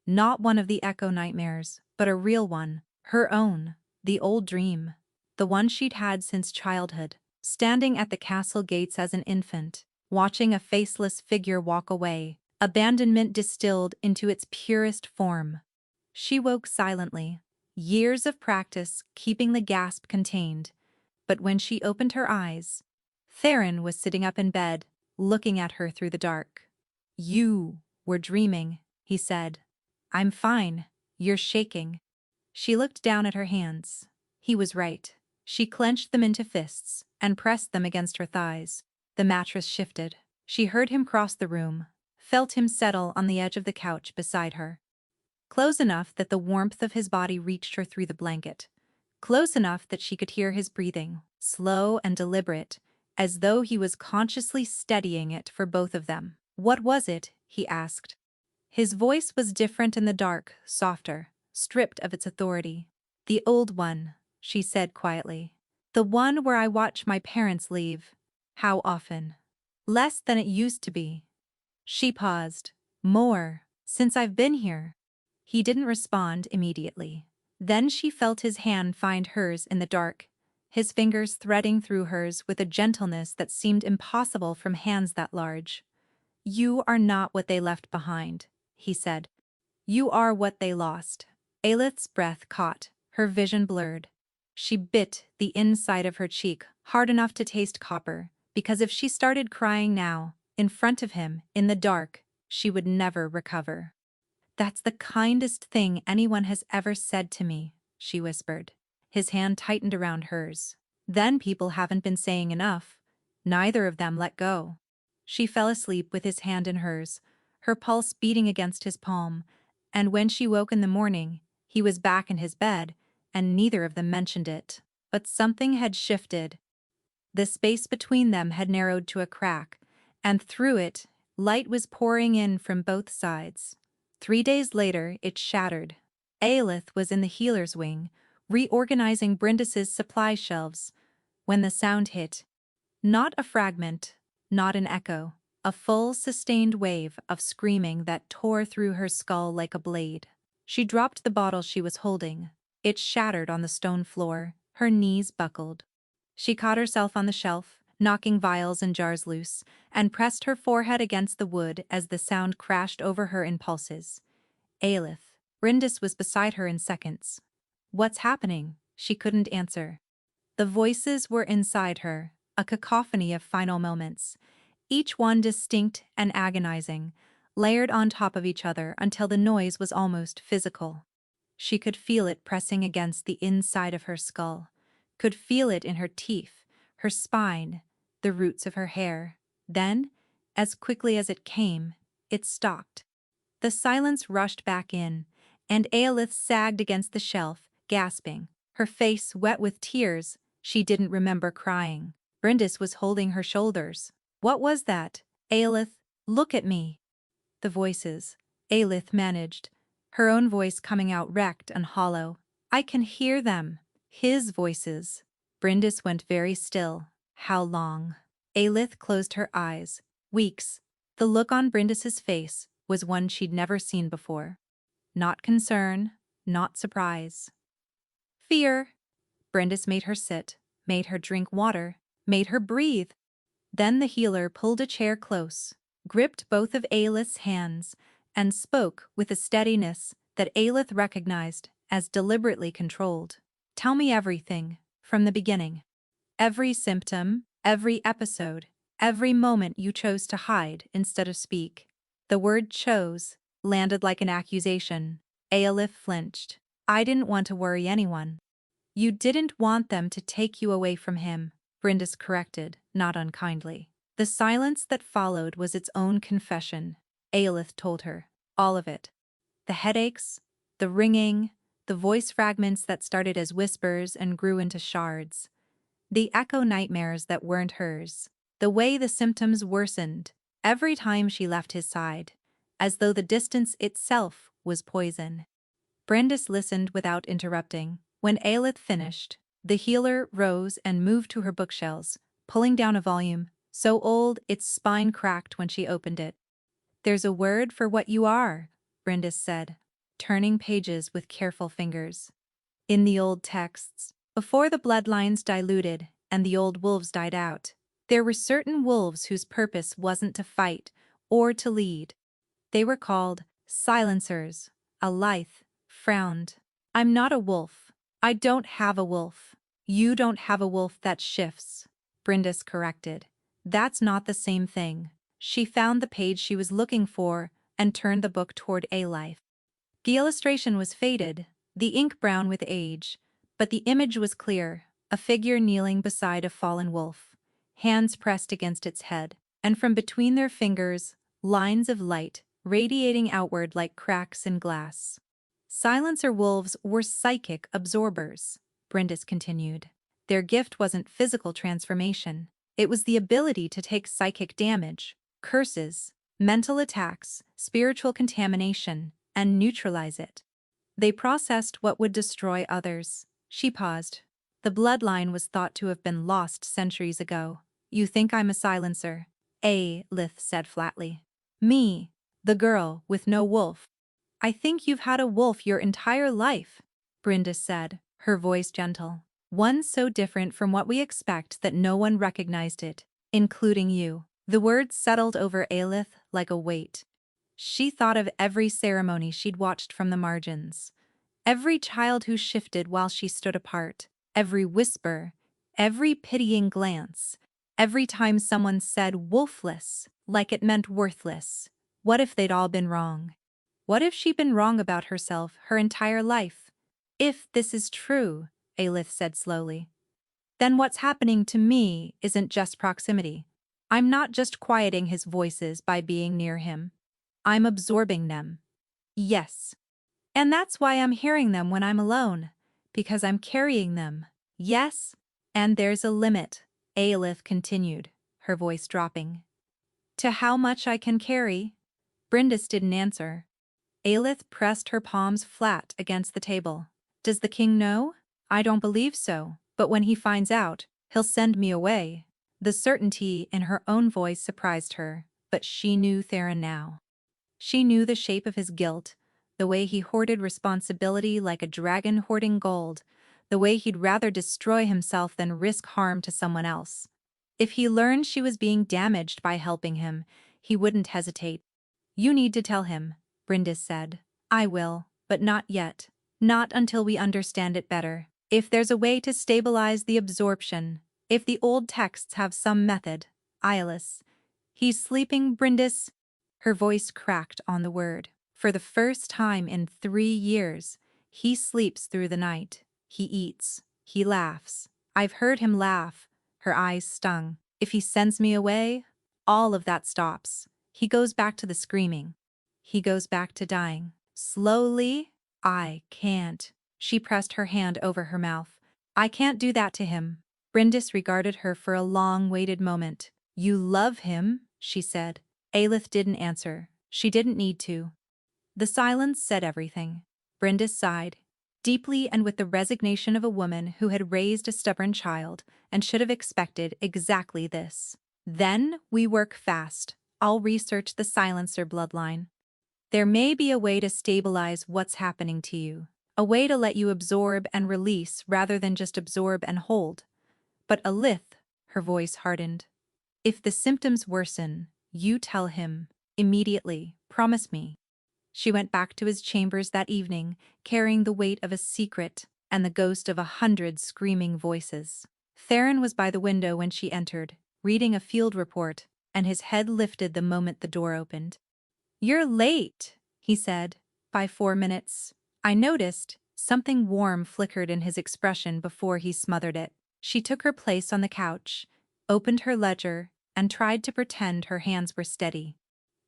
Not one of the echo nightmares, but a real one, her own, the old dream, the one she'd had since childhood, standing at the castle gates as an infant, watching a faceless figure walk away, abandonment distilled into its purest form. She woke silently, years of practice keeping the gasp contained, but when she opened her eyes, Theron was sitting up in bed, looking at her through the dark. "You were dreaming," he said. "I'm fine. You're shaking." She looked down at her hands. He was right. She clenched them into fists and pressed them against her thighs. The mattress shifted. She heard him cross the room, felt him settle on the edge of the couch beside her. Close enough that the warmth of his body reached her through the blanket. Close enough that she could hear his breathing, slow and deliberate, as though he was consciously steadying it for both of them. "What was it?" he asked. His voice was different in the dark, softer, stripped of its authority. "The old one," she said quietly. "The one where I watch my parents leave." "How often?" "Less than it used to be." She paused. "More, since I've been here." He didn't respond immediately. Then she felt his hand find hers in the dark, his fingers threading through hers with a gentleness that seemed impossible from hands that large. "You are not what they left behind," he said. "You are what they lost." Aelith's breath caught, her vision blurred. She bit the inside of her cheek, hard enough to taste copper, because if she started crying now, in front of him, in the dark, she would never recover. "That's the kindest thing anyone has ever said to me," she whispered. His hand tightened around hers. "Then people haven't been saying enough." Neither of them let go. She fell asleep with his hand in hers, her pulse beating against his palm, and when she woke in the morning, he was back in his bed, and neither of them mentioned it. But something had shifted. The space between them had narrowed to a crack, and through it, light was pouring in from both sides. 3 days later, it shattered. Aelith was in the healer's wing, reorganizing Brindis's supply shelves, when the sound hit. Not a fragment, not an echo, a full, sustained wave of screaming that tore through her skull like a blade. She dropped the bottle she was holding. It shattered on the stone floor, her knees buckled. She caught herself on the shelf, knocking vials and jars loose, and pressed her forehead against the wood as the sound crashed over her in pulses. Aelith. Brindis was beside her in seconds. "What's happening?" She couldn't answer. The voices were inside her, a cacophony of final moments, each one distinct and agonizing, layered on top of each other until the noise was almost physical. She could feel it pressing against the inside of her skull, could feel it in her teeth, her spine, the roots of her hair. Then, as quickly as it came, it stopped. The silence rushed back in, and Aelith sagged against the shelf, gasping, her face wet with tears. She didn't remember crying. Brindis was holding her shoulders. What was that? Aelith, look at me. The voices. Aelith managed, her own voice coming out wrecked and hollow. I can hear them. His voices. Brindis went very still. How long? Aelith closed her eyes. Weeks. The look on Brindis's face was one she'd never seen before. Not concern, not surprise. Fear. Brindis made her sit, made her drink water, made her breathe. Then the healer pulled a chair close, gripped both of Aelith's hands, and spoke with a steadiness that Aelith recognized as deliberately controlled. Tell me everything, from the beginning. Every symptom, every episode, every moment you chose to hide instead of speak. The word chose landed like an accusation. Aelith flinched. I didn't want to worry anyone. You didn't want them to take you away from him, Brindis corrected, not unkindly. The silence that followed was its own confession. Aelith told her. All of it. The headaches, the ringing, the voice fragments that started as whispers and grew into shards. The echo nightmares that weren't hers. The way the symptoms worsened every time she left his side, as though the distance itself was poison. Brindis listened without interrupting. When Aelith finished, the healer rose and moved to her bookshelves, pulling down a volume so old its spine cracked when she opened it. There's a word for what you are, Brindis said, turning pages with careful fingers. In the old texts, before the bloodlines diluted and the old wolves died out, there were certain wolves whose purpose wasn't to fight or to lead. They were called silencers. Aelith frowned. I'm not a wolf. I don't have a wolf. You don't have a wolf that shifts, Brindis corrected. That's not the same thing. She found the page she was looking for and turned the book toward Aelith. The illustration was faded, the ink brown with age, but the image was clear, a figure kneeling beside a fallen wolf, hands pressed against its head, and from between their fingers, lines of light radiating outward like cracks in glass. Silencer wolves were psychic absorbers, Brindis continued. Their gift wasn't physical transformation. It was the ability to take psychic damage, curses, mental attacks, spiritual contamination, and neutralize it. They processed what would destroy others. She paused. The bloodline was thought to have been lost centuries ago. You think I'm a silencer? Aelith said flatly. Me, the girl with no wolf. I think you've had a wolf your entire life, Brindis said, her voice gentle. One so different from what we expect that no one recognized it, including you. The words settled over Aelith like a weight. She thought of every ceremony she'd watched from the margins, every child who shifted while she stood apart, every whisper, every pitying glance, every time someone said wolfless, like it meant worthless. What if they'd all been wrong? What if she'd been wrong about herself her entire life? If this is true, Aelith said slowly, then what's happening to me isn't just proximity. I'm not just quieting his voices by being near him. I'm absorbing them. Yes. And that's why I'm hearing them when I'm alone, because I'm carrying them. Yes. And there's a limit, Aelith continued, her voice dropping. To how much I can carry? Brindis didn't answer. Aelith pressed her palms flat against the table. Does the king know? I don't believe so, but when he finds out, he'll send me away. The certainty in her own voice surprised her, but she knew Theron now. She knew the shape of his guilt, the way he hoarded responsibility like a dragon hoarding gold, the way he'd rather destroy himself than risk harm to someone else. If he learned she was being damaged by helping him, he wouldn't hesitate. You need to tell him, Brindis said. I will, but not yet. Not until we understand it better. If there's a way to stabilize the absorption, if the old texts have some method. Aelith. He's sleeping, Brindis. Her voice cracked on the word. For the first time in 3 years, he sleeps through the night. He eats. He laughs. I've heard him laugh. Her eyes stung. If he sends me away, all of that stops. He goes back to the screaming. He goes back to dying. Slowly? I can't. She pressed her hand over her mouth. I can't do that to him. Brindis regarded her for a long-waited moment. You love him, she said. Aelith didn't answer. She didn't need to. The silence said everything. Brindis sighed, deeply and with the resignation of a woman who had raised a stubborn child and should have expected exactly this. Then we work fast. I'll research the silencer bloodline. There may be a way to stabilize what's happening to you. A way to let you absorb and release rather than just absorb and hold. But Aelith, her voice hardened. If the symptoms worsen, you tell him. Immediately. Promise me. She went back to his chambers that evening, carrying the weight of a secret and the ghost of 100 screaming voices. Theron was by the window when she entered, reading a field report, and his head lifted the moment the door opened. "You're late," he said. "By 4 minutes." I noticed. Something warm flickered in his expression before he smothered it. She took her place on the couch, opened her ledger, and tried to pretend her hands were steady.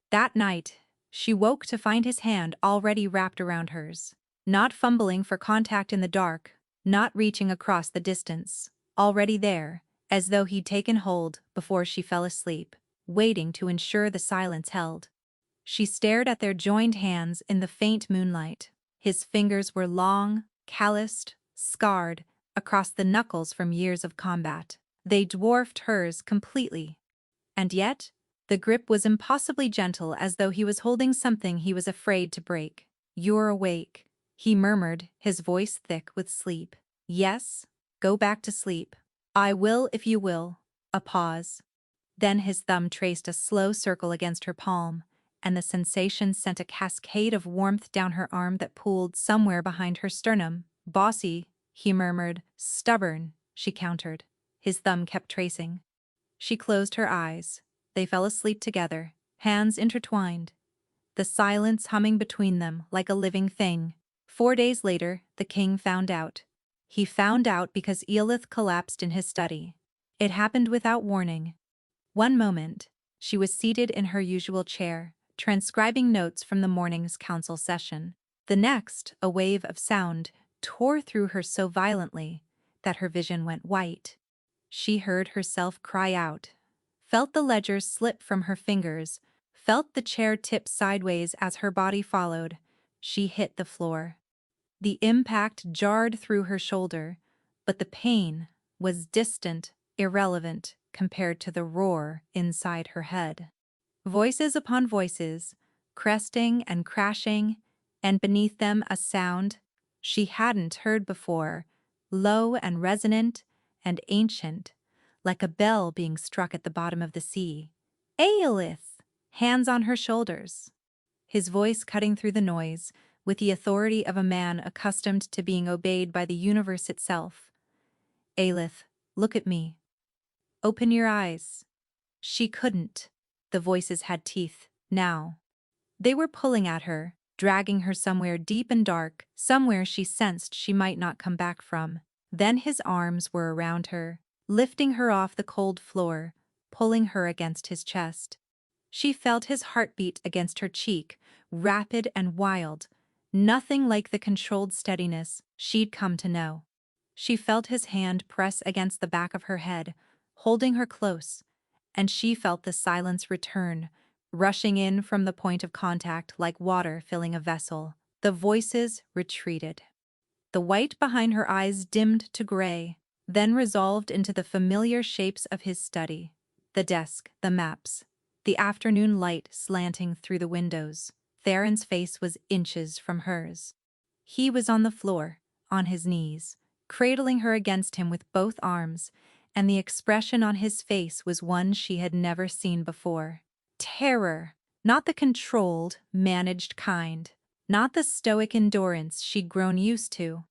That night, she woke to find his hand already wrapped around hers, not fumbling for contact in the dark, not reaching across the distance, already there, as though he'd taken hold before she fell asleep, waiting to ensure the silence held. She stared at their joined hands in the faint moonlight. His fingers were long, calloused, scarred, across the knuckles from years of combat. They dwarfed hers completely. And yet, the grip was impossibly gentle, as though he was holding something he was afraid to break. "You're awake," he murmured, his voice thick with sleep. "Yes, go back to sleep." "I will if you will." A pause. Then his thumb traced a slow circle against her palm, and the sensation sent a cascade of warmth down her arm that pooled somewhere behind her sternum. "Bossy," he murmured. "Stubborn," she countered. His thumb kept tracing. She closed her eyes. They fell asleep together, hands intertwined, the silence humming between them like a living thing. 4 days later, the king found out. He found out because Aelith collapsed in his study. It happened without warning. One moment, she was seated in her usual chair, transcribing notes from the morning's council session. The next, a wave of sound tore through her so violently that her vision went white. She heard herself cry out, felt the ledger slip from her fingers, felt the chair tip sideways as her body followed. She hit the floor. The impact jarred through her shoulder, but the pain was distant, irrelevant compared to the roar inside her head. Voices upon voices, cresting and crashing, and beneath them a sound she hadn't heard before, low and resonant and ancient, like a bell being struck at the bottom of the sea. "Aelith!" Hands on her shoulders. His voice cutting through the noise, with the authority of a man accustomed to being obeyed by the universe itself. "Aelith, look at me. Open your eyes." She couldn't. The voices had teeth, now. They were pulling at her, dragging her somewhere deep and dark, somewhere she sensed she might not come back from. Then his arms were around her, lifting her off the cold floor, pulling her against his chest. She felt his heartbeat against her cheek, rapid and wild, nothing like the controlled steadiness she'd come to know. She felt his hand press against the back of her head, holding her close, and she felt the silence return, rushing in from the point of contact like water filling a vessel. The voices retreated. The white behind her eyes dimmed to gray, then resolved into the familiar shapes of his study. The desk, the maps, the afternoon light slanting through the windows. Theron's face was inches from hers. He was on the floor, on his knees, cradling her against him with both arms, and the expression on his face was one she had never seen before. Terror, not the controlled, managed kind, not the stoic endurance she'd grown used to.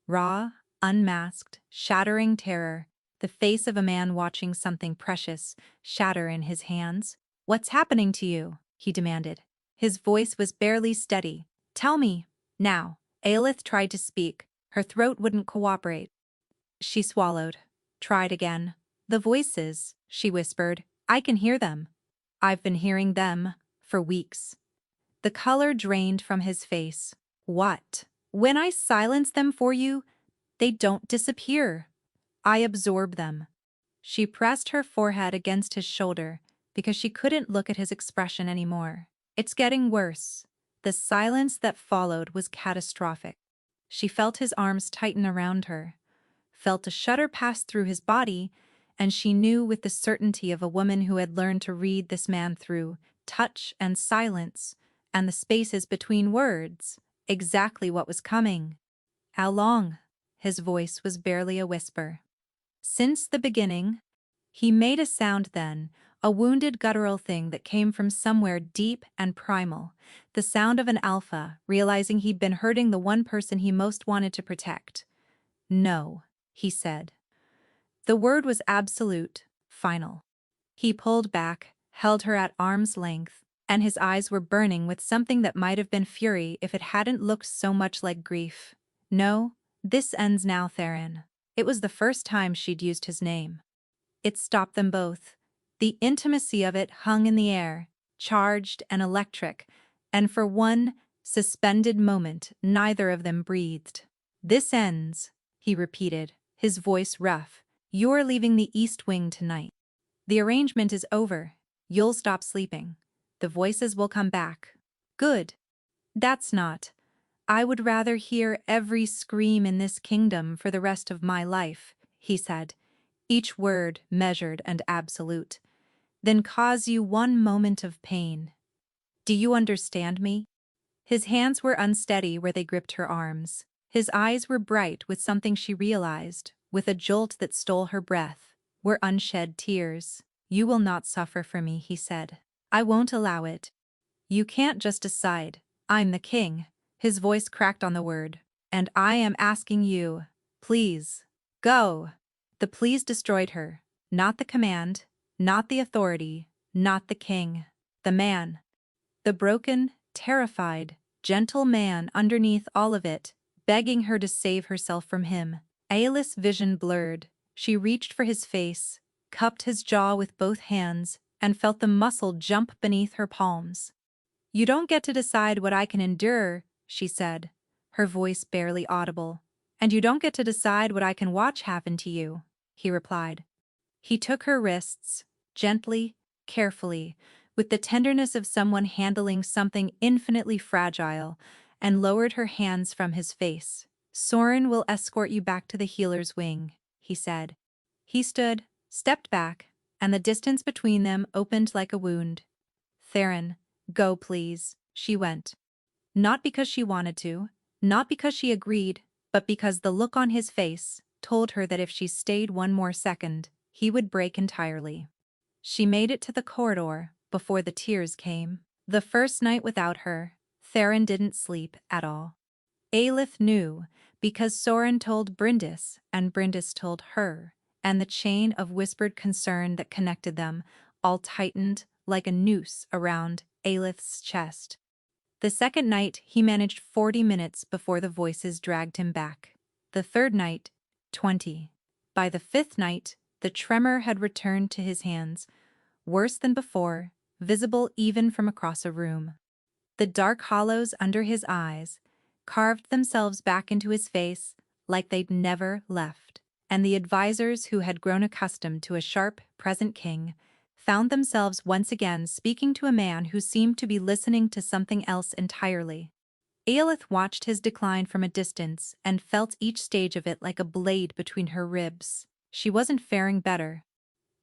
Raw, unmasked, shattering terror, the face of a man watching something precious shatter in his hands. "What's happening to you?" he demanded. His voice was barely steady. "Tell me, now." Aelith tried to speak. Her throat wouldn't cooperate. She swallowed. Tried again. "The voices," she whispered. "I can hear them. I've been hearing them for weeks." The color drained from his face. "What? When I silence them for you, they don't disappear. I absorb them." She pressed her forehead against his shoulder because she couldn't look at his expression anymore. It's getting worse. The silence that followed was catastrophic. She felt his arms tighten around her, felt a shudder pass through his body, and she knew with the certainty of a woman who had learned to read this man through touch and silence and the spaces between words, exactly what was coming. How long? His voice was barely a whisper. Since the beginning. He made a sound then, a wounded guttural thing that came from somewhere deep and primal, the sound of an alpha realizing he'd been hurting the one person he most wanted to protect. No, he said. The word was absolute, final. He pulled back, held her at arm's length, and his eyes were burning with something that might have been fury if it hadn't looked so much like grief. No, this ends now, Theron. It was the first time she'd used his name. It stopped them both. The intimacy of it hung in the air, charged and electric, and for one suspended moment neither of them breathed. This ends, he repeated, his voice rough. You're leaving the East Wing tonight. The arrangement is over. You'll stop sleeping. The voices will come back. Good. That's not. I would rather hear every scream in this kingdom for the rest of my life, he said, each word measured and absolute, than cause you one moment of pain. Do you understand me? His hands were unsteady where they gripped her arms. His eyes were bright with something she realized, with a jolt that stole her breath, were unshed tears. You will not suffer for me, he said. I won't allow it. You can't just decide. I'm the king. His voice cracked on the word. And I am asking you, please, go. The please destroyed her. Not the command, not the authority, not the king. The man. The broken, terrified, gentle man underneath all of it, begging her to save herself from him. Ailith's vision blurred. She reached for his face, cupped his jaw with both hands, and felt the muscle jump beneath her palms. You don't get to decide what I can endure, she said, her voice barely audible. And you don't get to decide what I can watch happen to you, he replied. He took her wrists, gently, carefully, with the tenderness of someone handling something infinitely fragile, and lowered her hands from his face. Soren will escort you back to the healer's wing, he said. He stood, stepped back, and the distance between them opened like a wound. Theron, go please, she went. Not because she wanted to, not because she agreed, but because the look on his face told her that if she stayed one more second, he would break entirely. She made it to the corridor before the tears came. The first night without her, Theron didn't sleep at all. Aelith knew, because Soren told Bryndis and Bryndis told her, and the chain of whispered concern that connected them all tightened like a noose around Aelith's chest. The second night he managed 40 minutes before the voices dragged him back. The third night, 20. By the fifth night, the tremor had returned to his hands, worse than before, visible even from across a room. The dark hollows under his eyes carved themselves back into his face like they'd never left, and the advisors who had grown accustomed to a sharp, present king found themselves once again speaking to a man who seemed to be listening to something else entirely. Aelith watched his decline from a distance and felt each stage of it like a blade between her ribs. She wasn't faring better.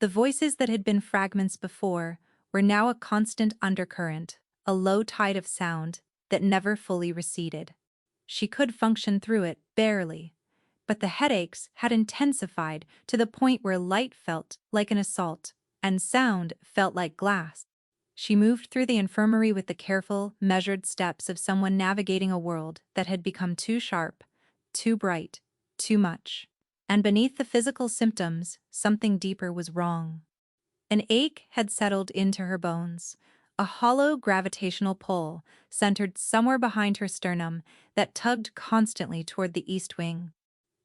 The voices that had been fragments before were now a constant undercurrent, a low tide of sound that never fully receded. She could function through it, barely, but the headaches had intensified to the point where light felt like an assault, and sound felt like glass. She moved through the infirmary with the careful, measured steps of someone navigating a world that had become too sharp, too bright, too much. And beneath the physical symptoms, something deeper was wrong. An ache had settled into her bones, a hollow gravitational pull centered somewhere behind her sternum that tugged constantly toward the east wing.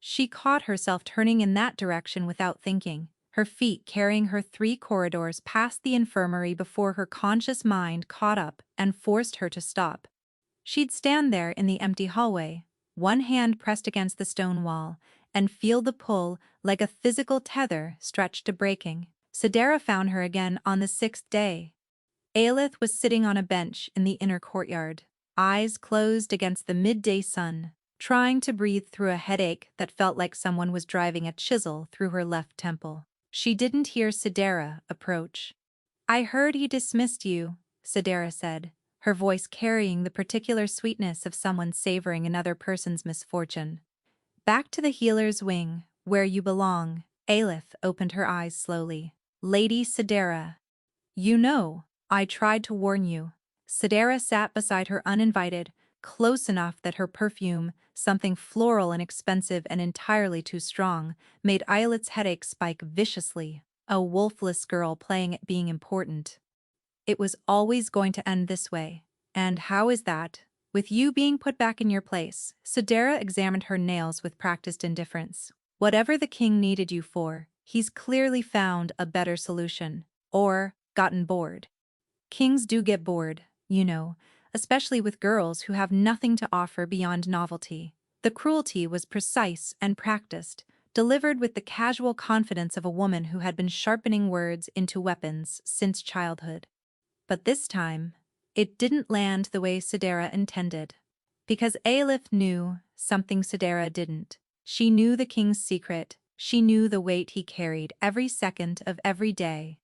She caught herself turning in that direction without thinking, her feet carrying her 3 corridors past the infirmary before her conscious mind caught up and forced her to stop. She'd stand there in the empty hallway, one hand pressed against the stone wall, and feel the pull like a physical tether stretched to breaking. Sidera found her again on the 6th day. Aelith was sitting on a bench in the inner courtyard, eyes closed against the midday sun, trying to breathe through a headache that felt like someone was driving a chisel through her left temple. She didn't hear Sidera approach. "I heard he dismissed you," Sidera said, her voice carrying the particular sweetness of someone savoring another person's misfortune. "Back to the healer's wing, where you belong." Aelith opened her eyes slowly. "Lady Sidera. You know, I tried to warn you." Sidera sat beside her uninvited, close enough that her perfume, something floral and expensive and entirely too strong, made Aelith's headache spike viciously. A wolfless girl playing at being important. It was always going to end this way. And how is that? With you being put back in your place. Sidera examined her nails with practiced indifference. Whatever the king needed you for, he's clearly found a better solution. Or gotten bored. Kings do get bored, you know, especially with girls who have nothing to offer beyond novelty. The cruelty was precise and practiced, delivered with the casual confidence of a woman who had been sharpening words into weapons since childhood. But this time, it didn't land the way Sidera intended. Because Aelith knew something Sidera didn't. She knew the king's secret. She knew the weight he carried every second of every day.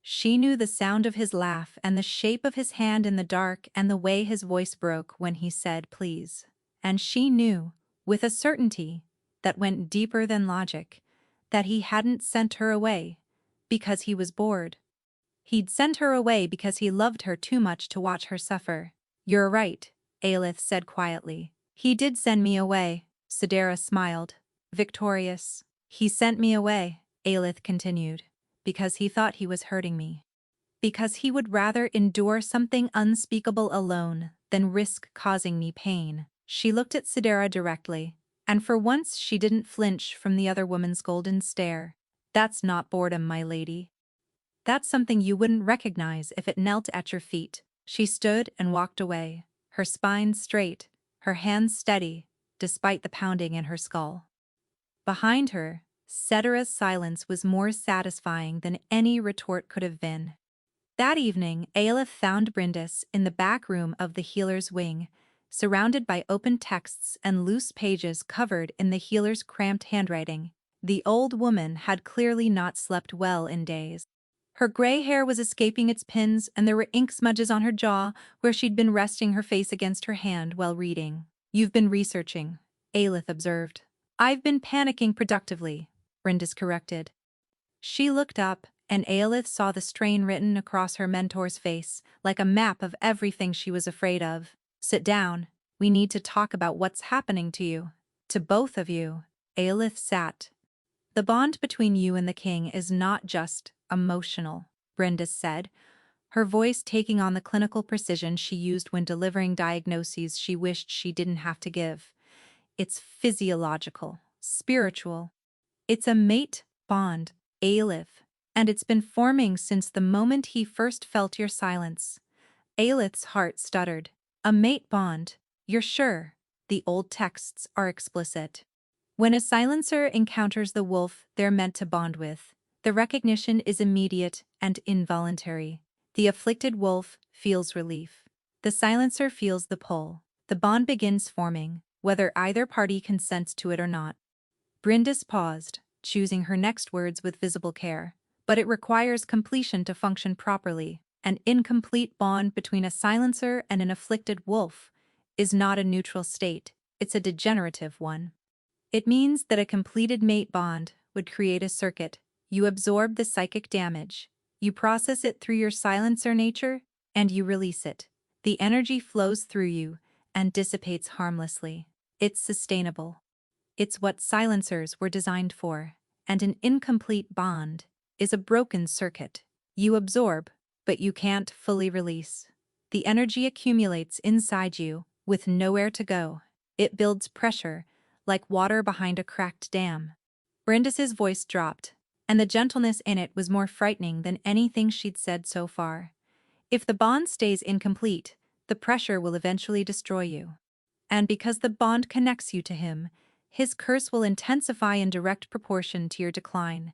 She knew the sound of his laugh and the shape of his hand in the dark and the way his voice broke when he said please. And she knew, with a certainty that went deeper than logic, that he hadn't sent her away because he was bored. He'd sent her away because he loved her too much to watch her suffer. "You're right," Aelith said quietly. "He did send me away." Sidera smiled, victorious. "He sent me away," Aelith continued, "because he thought he was hurting me. Because he would rather endure something unspeakable alone than risk causing me pain." She looked at Sidera directly, and for once she didn't flinch from the other woman's golden stare. "That's not boredom, my lady. That's something you wouldn't recognize if it knelt at your feet." She stood and walked away, her spine straight, her hands steady, despite the pounding in her skull. Behind her, Sidera's silence was more satisfying than any retort could have been. That evening, Aelith found Brindis in the back room of the healer's wing, surrounded by open texts and loose pages covered in the healer's cramped handwriting. The old woman had clearly not slept well in days. Her gray hair was escaping its pins, and there were ink smudges on her jaw where she'd been resting her face against her hand while reading. "You've been researching," Aelith observed. "I've been panicking productively," Brindis corrected. She looked up, and Aelith saw the strain written across her mentor's face, like a map of everything she was afraid of. "Sit down. We need to talk about what's happening to you. To both of you." Aelith sat. "The bond between you and the king is not just emotional," Brindis said, her voice taking on the clinical precision she used when delivering diagnoses she wished she didn't have to give. "It's physiological, spiritual. It's a mate bond, Aelith, and it's been forming since the moment he first felt your silence." Aelith's heart stuttered. "A mate bond? You're sure?" The old texts are explicit. When a silencer encounters the wolf they're meant to bond with, the recognition is immediate and involuntary. The afflicted wolf feels relief. The silencer feels the pull. The bond begins forming, whether either party consents to it or not. Brindis paused, choosing her next words with visible care. "But it requires completion to function properly. An incomplete bond between a silencer and an afflicted wolf is not a neutral state, it's a degenerative one. It means that a completed mate bond would create a circuit. You absorb the psychic damage, you process it through your silencer nature, and you release it. The energy flows through you and dissipates harmlessly. It's sustainable. It's what silencers were designed for, and an incomplete bond is a broken circuit. You absorb, but you can't fully release. The energy accumulates inside you with nowhere to go. It builds pressure, like water behind a cracked dam." Brindis's voice dropped, and the gentleness in it was more frightening than anything she'd said so far. "If the bond stays incomplete, the pressure will eventually destroy you. And because the bond connects you to him, His curse will intensify in direct proportion to your decline.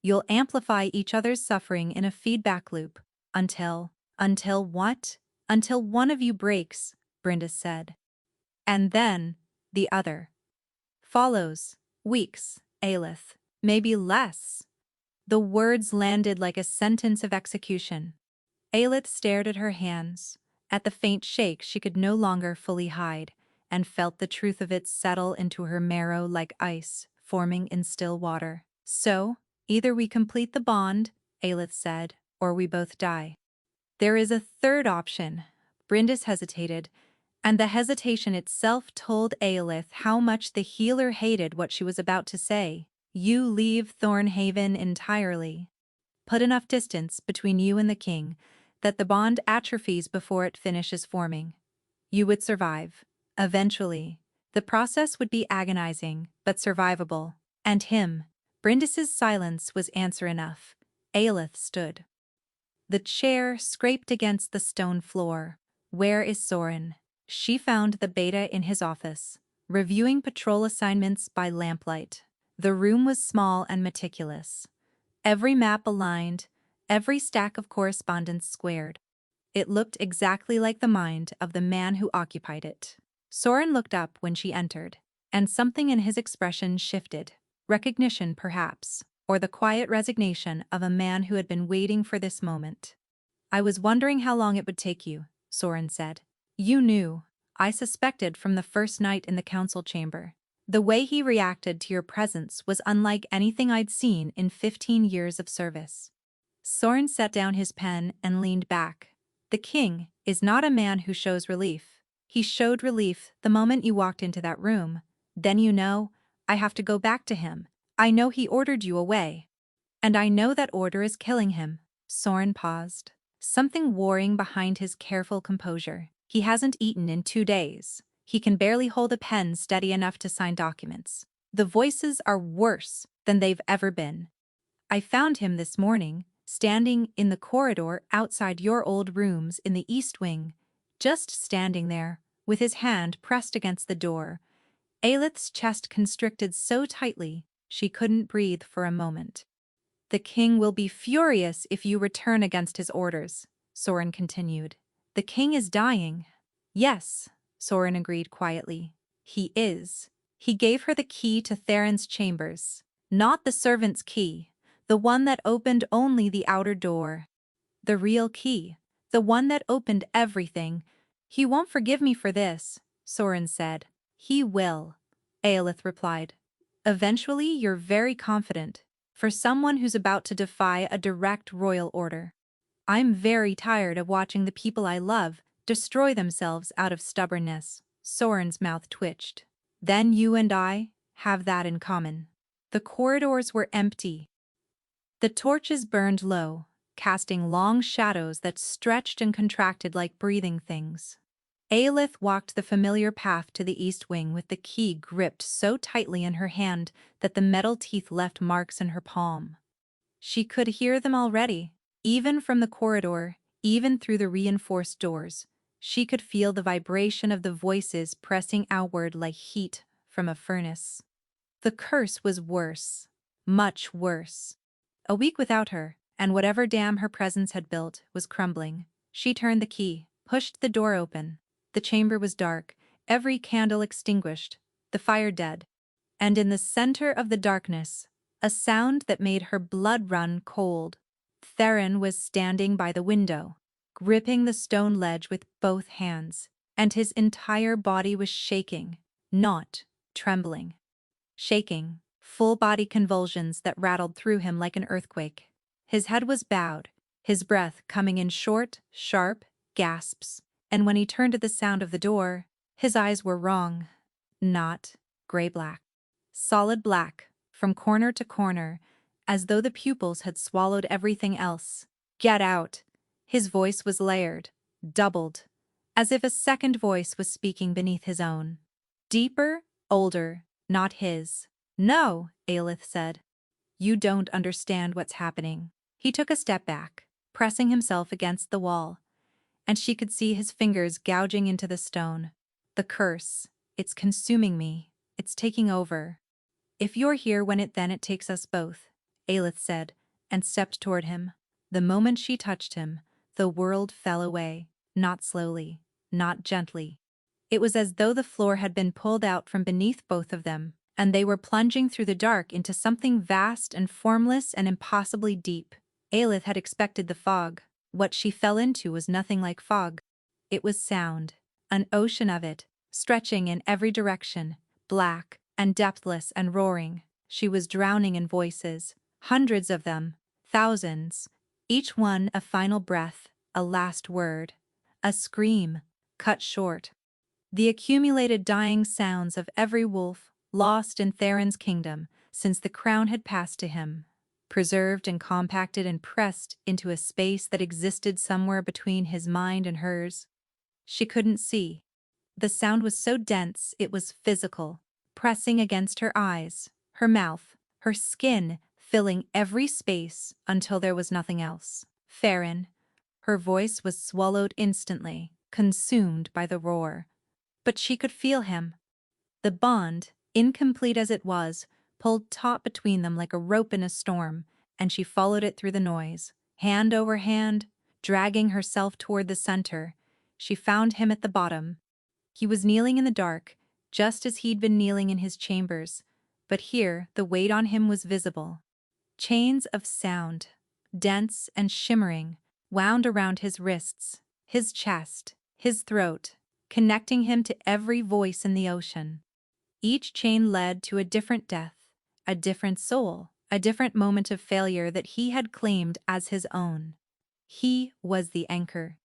You'll amplify each other's suffering in a feedback loop. Until what? Until one of you breaks, Brindis said. And then, the other. Follows. Weeks, Aelith. Maybe less. The words landed like a sentence of execution. Aelith stared at her hands, at the faint shake she could no longer fully hide, and felt the truth of it settle into her marrow like ice, forming in still water. So, either we complete the bond, Aelith said, or we both die. There is a third option. Brindis hesitated, and the hesitation itself told Aelith how much the healer hated what she was about to say. You leave Thornhaven entirely. Put enough distance between you and the king that the bond atrophies before it finishes forming. You would survive. Eventually. The process would be agonizing, but survivable. And him. Brindis's silence was answer enough. Aelith stood. The chair scraped against the stone floor. Where is Soren? She found the beta in his office, reviewing patrol assignments by lamplight. The room was small and meticulous. Every map aligned, every stack of correspondence squared. It looked exactly like the mind of the man who occupied it. Soren looked up when she entered, and something in his expression shifted. Recognition, perhaps, or the quiet resignation of a man who had been waiting for this moment. I was wondering how long it would take you, Soren said. You knew. I suspected from the first night in the council chamber. The way he reacted to your presence was unlike anything I'd seen in 15 years of service. Soren set down his pen and leaned back. The king is not a man who shows relief. He showed relief the moment you walked into that room. Then you know, I have to go back to him. I know he ordered you away. And I know that order is killing him. Soren paused, something warring behind his careful composure. He hasn't eaten in 2 days. He can barely hold a pen steady enough to sign documents. The voices are worse than they've ever been. I found him this morning, standing in the corridor outside your old rooms in the East Wing, just standing there, with his hand pressed against the door. Aelith's chest constricted so tightly, she couldn't breathe for a moment. The king will be furious if you return against his orders, Soren continued. The king is dying. Yes, Soren agreed quietly. He is. He gave her the key to Theron's chambers. Not the servant's key, the one that opened only the outer door. The real key, the one that opened everything. He won't forgive me for this, Soren said. He will, Aelith replied. Eventually, you're very confident, for someone who's about to defy a direct royal order. I'm very tired of watching the people I love destroy themselves out of stubbornness. Soren's mouth twitched. Then you and I have that in common. The corridors were empty. The torches burned low, casting long shadows that stretched and contracted like breathing things. Aelith walked the familiar path to the East Wing with the key gripped so tightly in her hand that the metal teeth left marks in her palm. She could hear them already, even from the corridor, even through the reinforced doors. She could feel the vibration of the voices pressing outward like heat from a furnace. The curse was worse, much worse. A week without her, and whatever dam her presence had built was crumbling. She turned the key, pushed the door open. The chamber was dark, every candle extinguished, the fire dead. And in the center of the darkness, a sound that made her blood run cold. Theron was standing by the window, gripping the stone ledge with both hands, and his entire body was shaking, not trembling. Shaking, full-body convulsions that rattled through him like an earthquake. His head was bowed, his breath coming in short, sharp gasps, and when he turned at the sound of the door, his eyes were wrong. Not gray-black. Solid black, from corner to corner, as though the pupils had swallowed everything else. Get out! His voice was layered, doubled, as if a second voice was speaking beneath his own. Deeper, older, not his. No, Aelith said. You don't understand what's happening. He took a step back, pressing himself against the wall, and she could see his fingers gouging into the stone. The curse, it's consuming me. It's taking over. If you're here when then it takes us both, Aelith said, and stepped toward him. The moment she touched him, the world fell away, not slowly, not gently. It was as though the floor had been pulled out from beneath both of them, and they were plunging through the dark into something vast and formless and impossibly deep. Aelith had expected the fog. What she fell into was nothing like fog. It was sound, an ocean of it, stretching in every direction, black and depthless and roaring. She was drowning in voices, hundreds of them, thousands, each one a final breath, a last word, a scream, cut short. The accumulated dying sounds of every wolf lost in Theron's kingdom since the crown had passed to him, preserved and compacted and pressed into a space that existed somewhere between his mind and hers. She couldn't see. The sound was so dense it was physical, pressing against her eyes, her mouth, her skin, filling every space until there was nothing else. Theron. Her voice was swallowed instantly, consumed by the roar. But she could feel him. The bond, incomplete as it was, pulled taut between them like a rope in a storm, and she followed it through the noise. Hand over hand, dragging herself toward the center, she found him at the bottom. He was kneeling in the dark, just as he'd been kneeling in his chambers, but here the weight on him was visible. Chains of sound, dense and shimmering, wound around his wrists, his chest, his throat, connecting him to every voice in the ocean. Each chain led to a different death, a different soul, a different moment of failure that he had claimed as his own. He was the anchor.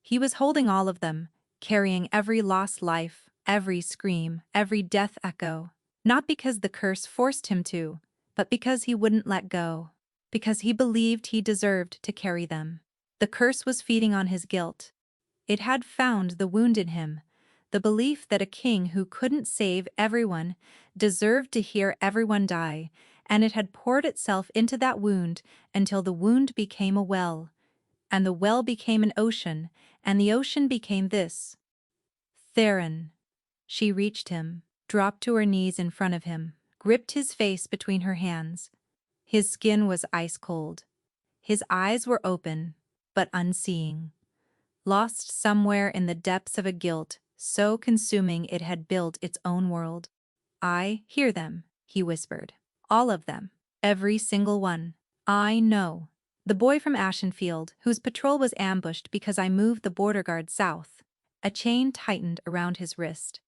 He was holding all of them, carrying every lost life, every scream, every death echo, not because the curse forced him to, but because he wouldn't let go, because he believed he deserved to carry them. The curse was feeding on his guilt. It had found the wound in him, the belief that a king who couldn't save everyone deserved to hear everyone die, and it had poured itself into that wound until the wound became a well, and the well became an ocean, and the ocean became this. Theron. She reached him, dropped to her knees in front of him, gripped his face between her hands. His skin was ice cold. His eyes were open, but unseeing. Lost somewhere in the depths of a guilt so consuming it had built its own world. I hear them, he whispered. All of them. Every single one. I know. The boy from Ashenfield, whose patrol was ambushed because I moved the border guard south. A chain tightened around his wrist.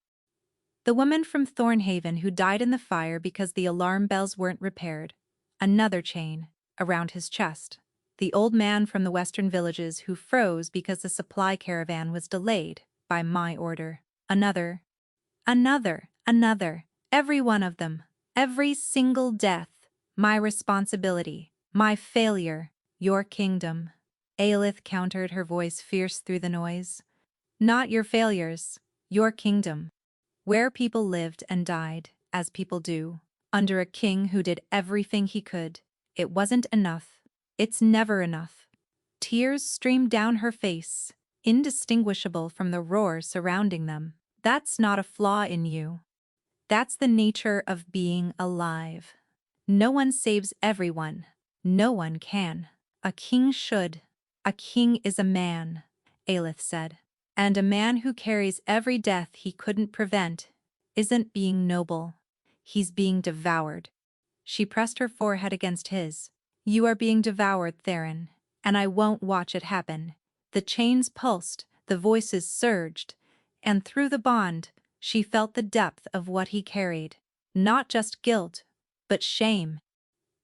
The woman from Thornhaven who died in the fire because the alarm bells weren't repaired. Another chain around his chest. The old man from the western villages who froze because the supply caravan was delayed by my order. Another. Every one of them. Every single death. My responsibility. My failure. Your kingdom. Aelith countered, her voice fierce through the noise. Not your failures. Your kingdom. Where people lived and died, as people do, under a king who did everything he could. It wasn't enough. It's never enough. Tears streamed down her face, indistinguishable from the roar surrounding them. That's not a flaw in you. That's the nature of being alive. No one saves everyone. No one can. A king should. A king is a man, Aelith said. And a man who carries every death he couldn't prevent isn't being noble. He's being devoured. She pressed her forehead against his. You are being devoured, Theron, and I won't watch it happen. The chains pulsed, the voices surged, and through the bond, she felt the depth of what he carried. Not just guilt, but shame.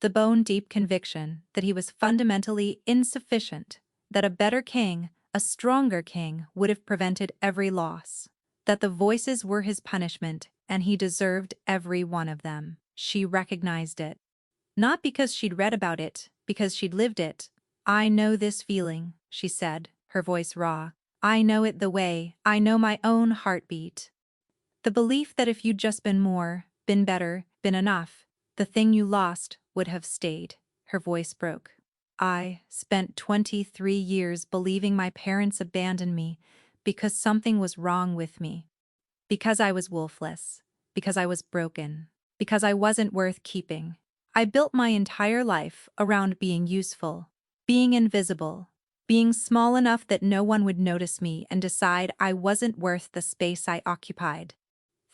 The bone-deep conviction that he was fundamentally insufficient, that a better king, a stronger king, would have prevented every loss, that the voices were his punishment and he deserved every one of them. She recognized it. Not because she'd read about it, because she'd lived it. I know this feeling, she said, her voice raw. I know it the way I know my own heartbeat. The belief that if you'd just been more, been better, been enough, the thing you lost would have stayed. Her voice broke. I spent 23 years believing my parents abandoned me because something was wrong with me. Because I was wolfless. because I was broken, because I wasn't worth keeping. I built my entire life around being useful, being invisible, being small enough that no one would notice me and decide I wasn't worth the space I occupied.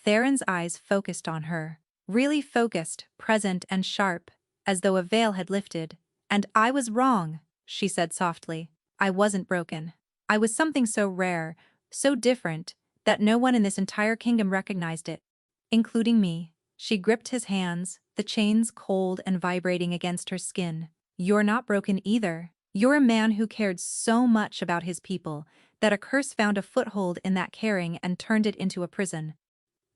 Theron's eyes focused on her, really focused, present and sharp, as though a veil had lifted. "And I was wrong," she said softly. "I wasn't broken. I was something so rare, so different, that no one in this entire kingdom recognized it, including me." She gripped his hands, the chains cold and vibrating against her skin. "You're not broken either. You're a man who cared so much about his people that a curse found a foothold in that caring and turned it into a prison.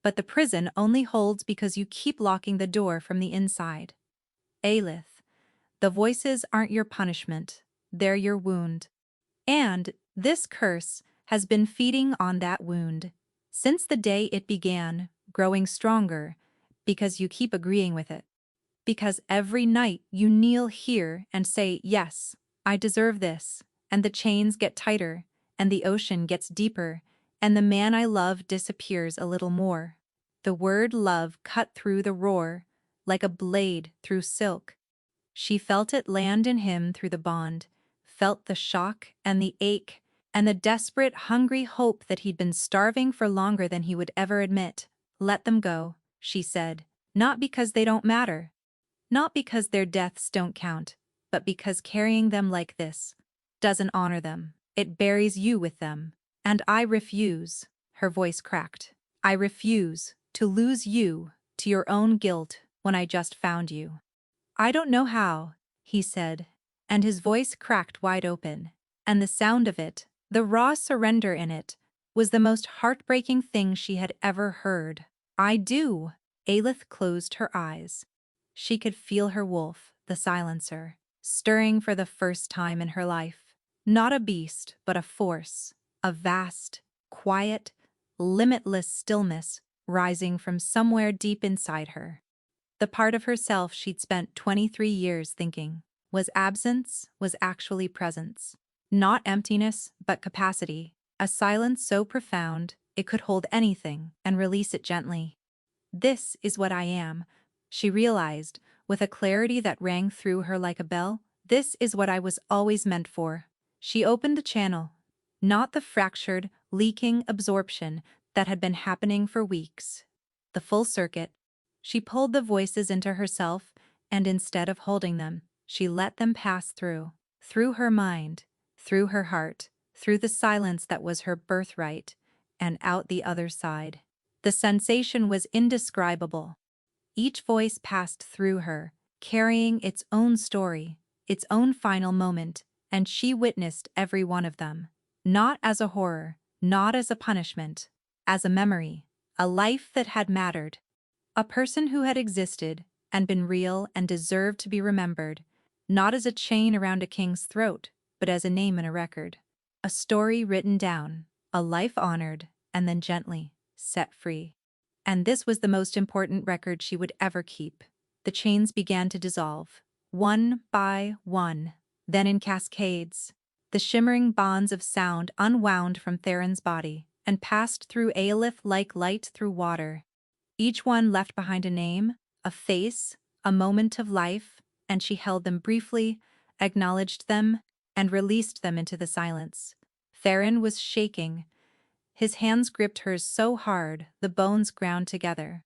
But the prison only holds because you keep locking the door from the inside. Aelith, the voices aren't your punishment, they're your wound. And this curse has been feeding on that wound since the day it began, growing stronger, because you keep agreeing with it. Because every night you kneel here and say, 'Yes, I deserve this,' and the chains get tighter, and the ocean gets deeper, and the man I love disappears a little more." The word love cut through the roar, like a blade through silk. She felt it land in him through the bond, felt the shock and the ache, and the desperate, hungry hope that he'd been starving for longer than he would ever admit. "Let them go," she said, "not because they don't matter. Not because their deaths don't count, but because carrying them like this doesn't honor them. It buries you with them. And I refuse," her voice cracked. "I refuse to lose you to your own guilt when I just found you." "I don't know how," he said, and his voice cracked wide open, and the sound of it, the raw surrender in it, was the most heartbreaking thing she had ever heard. "I do." Aelith closed her eyes. She could feel her wolf, the silencer, stirring for the first time in her life. Not a beast, but a force, a vast, quiet, limitless stillness rising from somewhere deep inside her. The part of herself she'd spent 23 years thinking was absence was actually presence. Not emptiness, but capacity, a silence so profound it could hold anything and release it gently. "This is what I am," she realized, with a clarity that rang through her like a bell. "This is what I was always meant for." She opened the channel, not the fractured, leaking absorption that had been happening for weeks. The full circuit. She pulled the voices into herself, and instead of holding them, she let them pass through her mind, through her heart, through the silence that was her birthright, and out the other side. The sensation was indescribable. Each voice passed through her, carrying its own story, its own final moment, and she witnessed every one of them. Not as a horror, not as a punishment, as a memory, a life that had mattered. A person who had existed and been real and deserved to be remembered, not as a chain around a king's throat, but as a name in a record. A story written down, a life honored, and then gently set free. And this was the most important record she would ever keep. The chains began to dissolve, one by one, then in cascades. The shimmering bonds of sound unwound from Theron's body and passed through Aelith like light through water. Each one left behind a name, a face, a moment of life, and she held them briefly, acknowledged them, and released them into the silence. Theron was shaking. His hands gripped hers so hard the bones ground together.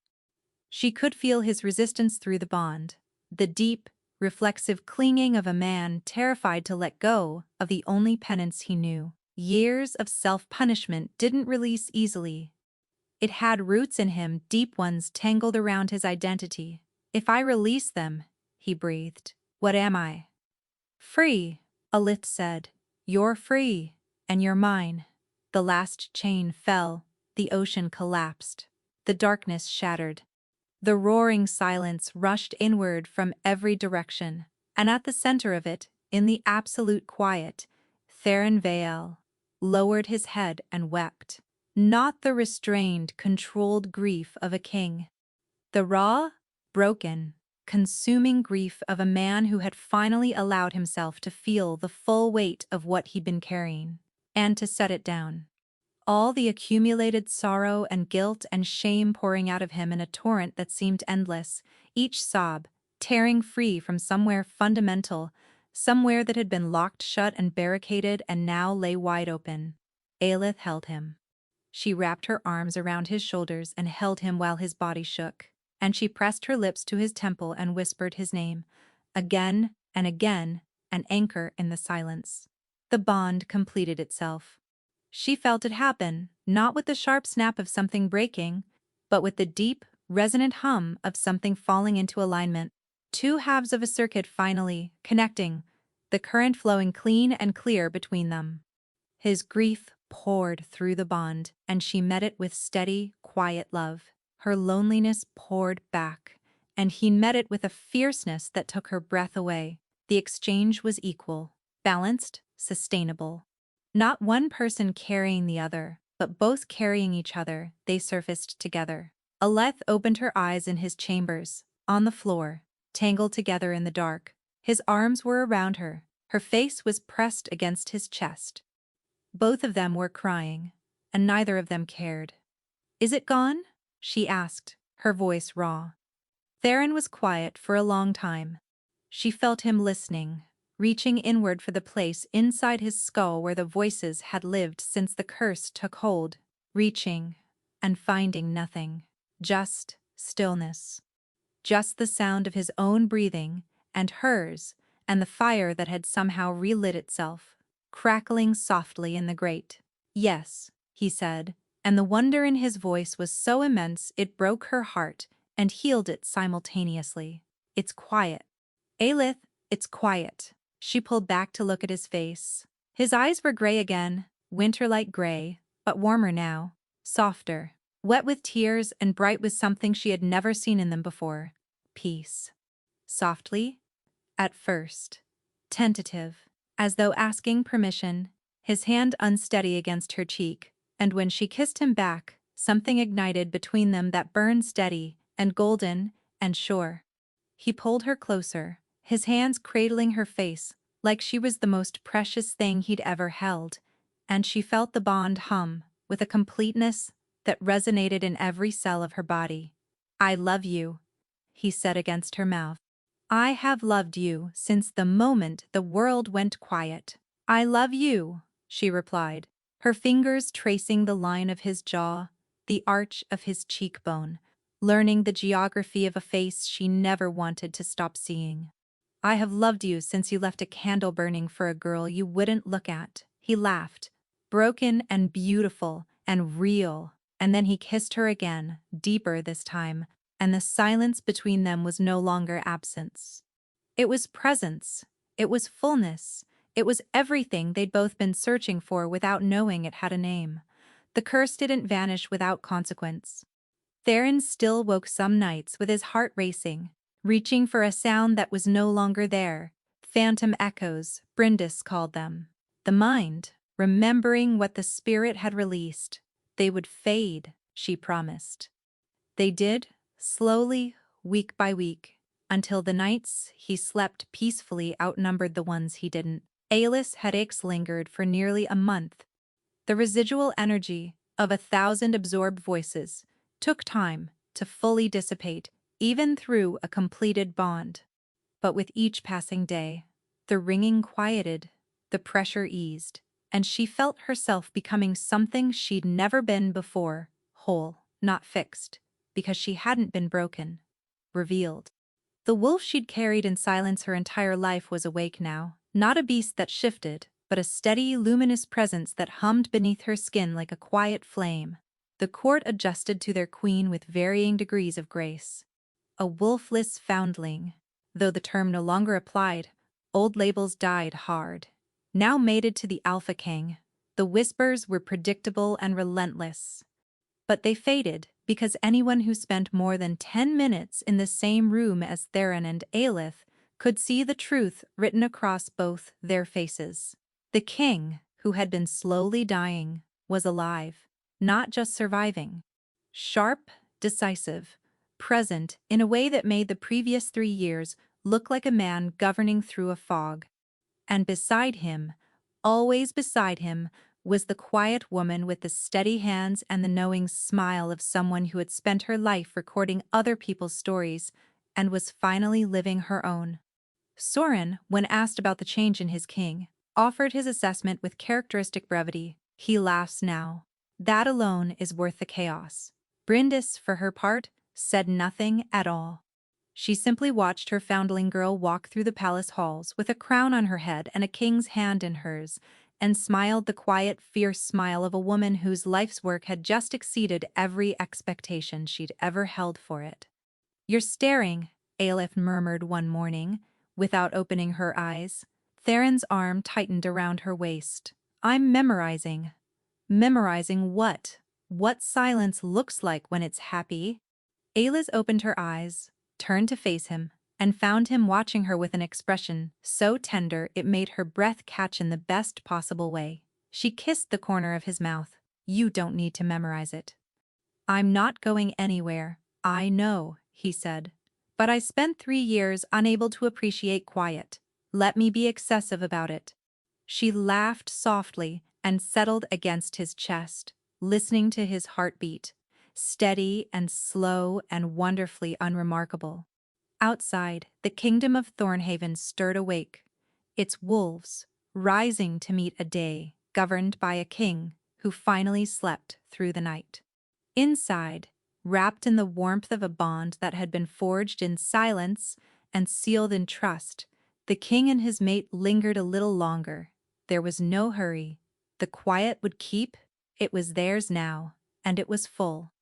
She could feel his resistance through the bond, the deep, reflexive clinging of a man terrified to let go of the only penance he knew. Years of self-punishment didn't release easily. It had roots in him, deep ones tangled around his identity. "If I release them," he breathed, "what am I?" "Free," Aelith said. "You're free, and you're mine." The last chain fell, the ocean collapsed. The darkness shattered. The roaring silence rushed inward from every direction, and at the center of it, in the absolute quiet, Theron Vael lowered his head and wept. Not the restrained, controlled grief of a king. The raw, broken, consuming grief of a man who had finally allowed himself to feel the full weight of what he'd been carrying, and to set it down. all the accumulated sorrow and guilt and shame pouring out of him in a torrent that seemed endless, each sob tearing free from somewhere fundamental, somewhere that had been locked shut and barricaded and now lay wide open. Aelith held him. She wrapped her arms around his shoulders and held him while his body shook, and she pressed her lips to his temple and whispered his name, again and again, an anchor in the silence. The bond completed itself. She felt it happen, not with the sharp snap of something breaking, but with the deep, resonant hum of something falling into alignment. Two halves of a circuit finally connecting, the current flowing clean and clear between them. His grief poured through the bond, and she met it with steady, quiet love. Her loneliness poured back, and he met it with a fierceness that took her breath away. The exchange was equal, balanced, sustainable. Not one person carrying the other, but both carrying each other, they surfaced together. Aelith opened her eyes in his chambers, on the floor, tangled together in the dark. His arms were around her, her face was pressed against his chest. Both of them were crying, and neither of them cared. "Is it gone?" she asked, her voice raw. Theron was quiet for a long time. She felt him listening, reaching inward for the place inside his skull where the voices had lived since the curse took hold, reaching and finding nothing, just stillness. Just the sound of his own breathing and hers and the fire that had somehow relit itself, crackling softly in the grate. "Yes," he said, and the wonder in his voice was so immense it broke her heart and healed it simultaneously. "It's quiet." "Aelith, it's quiet." She pulled back to look at his face. His eyes were gray again, winter-like gray, but warmer now, softer, wet with tears and bright with something she had never seen in them before. Peace. Softly, at first, tentative, as though asking permission, his hand unsteady against her cheek, and when she kissed him back, something ignited between them that burned steady and golden and sure. He pulled her closer, his hands cradling her face like she was the most precious thing he'd ever held, and she felt the bond hum with a completeness that resonated in every cell of her body. "I love you," he said against her mouth. "I have loved you since the moment the world went quiet." "I love you," she replied, her fingers tracing the line of his jaw, the arch of his cheekbone, learning the geography of a face she never wanted to stop seeing. "I have loved you since you left a candle burning for a girl you wouldn't look at." He laughed, broken and beautiful and real, and then he kissed her again, deeper this time, and the silence between them was no longer absence. It was presence, it was fullness, it was everything they'd both been searching for without knowing it had a name. The curse didn't vanish without consequence. Theron still woke some nights with his heart racing, reaching for a sound that was no longer there. Phantom echoes, Brindis called them. The mind, remembering what the spirit had released. They would fade, she promised. They did, slowly, week by week, until the nights he slept peacefully outnumbered the ones he didn't. Aelith's headaches lingered for nearly a month. The residual energy of 1,000 absorbed voices took time to fully dissipate, even through a completed bond. But with each passing day, the ringing quieted, the pressure eased, and she felt herself becoming something she'd never been before, whole, not fixed, because she hadn't been broken, revealed. The wolf she'd carried in silence her entire life was awake now, not a beast that shifted, but a steady, luminous presence that hummed beneath her skin like a quiet flame. The court adjusted to their queen with varying degrees of grace. A wolfless foundling, though the term no longer applied, old labels died hard. Now mated to the Alpha King, the whispers were predictable and relentless. But they faded because anyone who spent more than 10 minutes in the same room as Theron and Aelith could see the truth written across both their faces. The king, who had been slowly dying, was alive, not just surviving. Sharp, decisive, present in a way that made the previous 3 years look like a man governing through a fog. And beside him, always beside him, was the quiet woman with the steady hands and the knowing smile of someone who had spent her life recording other people's stories and was finally living her own. Soren, when asked about the change in his king, offered his assessment with characteristic brevity. He laughs now. That alone is worth the chaos. Brindis, for her part, said nothing at all. She simply watched her foundling girl walk through the palace halls with a crown on her head and a king's hand in hers, and smiled the quiet, fierce smile of a woman whose life's work had just exceeded every expectation she'd ever held for it. "You're staring," Aelith murmured one morning, without opening her eyes. Theron's arm tightened around her waist. "I'm memorizing." "Memorizing what?" "What silence looks like when it's happy." Aelith opened her eyes, turned to face him, and found him watching her with an expression so tender it made her breath catch in the best possible way. She kissed the corner of his mouth. "You don't need to memorize it." "I'm not going anywhere, I know," he said. "But I spent 3 years unable to appreciate quiet. Let me be excessive about it." She laughed softly and settled against his chest, listening to his heartbeat, steady and slow and wonderfully unremarkable. Outside, the kingdom of Thornhaven stirred awake, its wolves rising to meet a day governed by a king who finally slept through the night. Inside, wrapped in the warmth of a bond that had been forged in silence and sealed in trust, the king and his mate lingered a little longer. There was no hurry. The quiet would keep. It was theirs now, and it was full.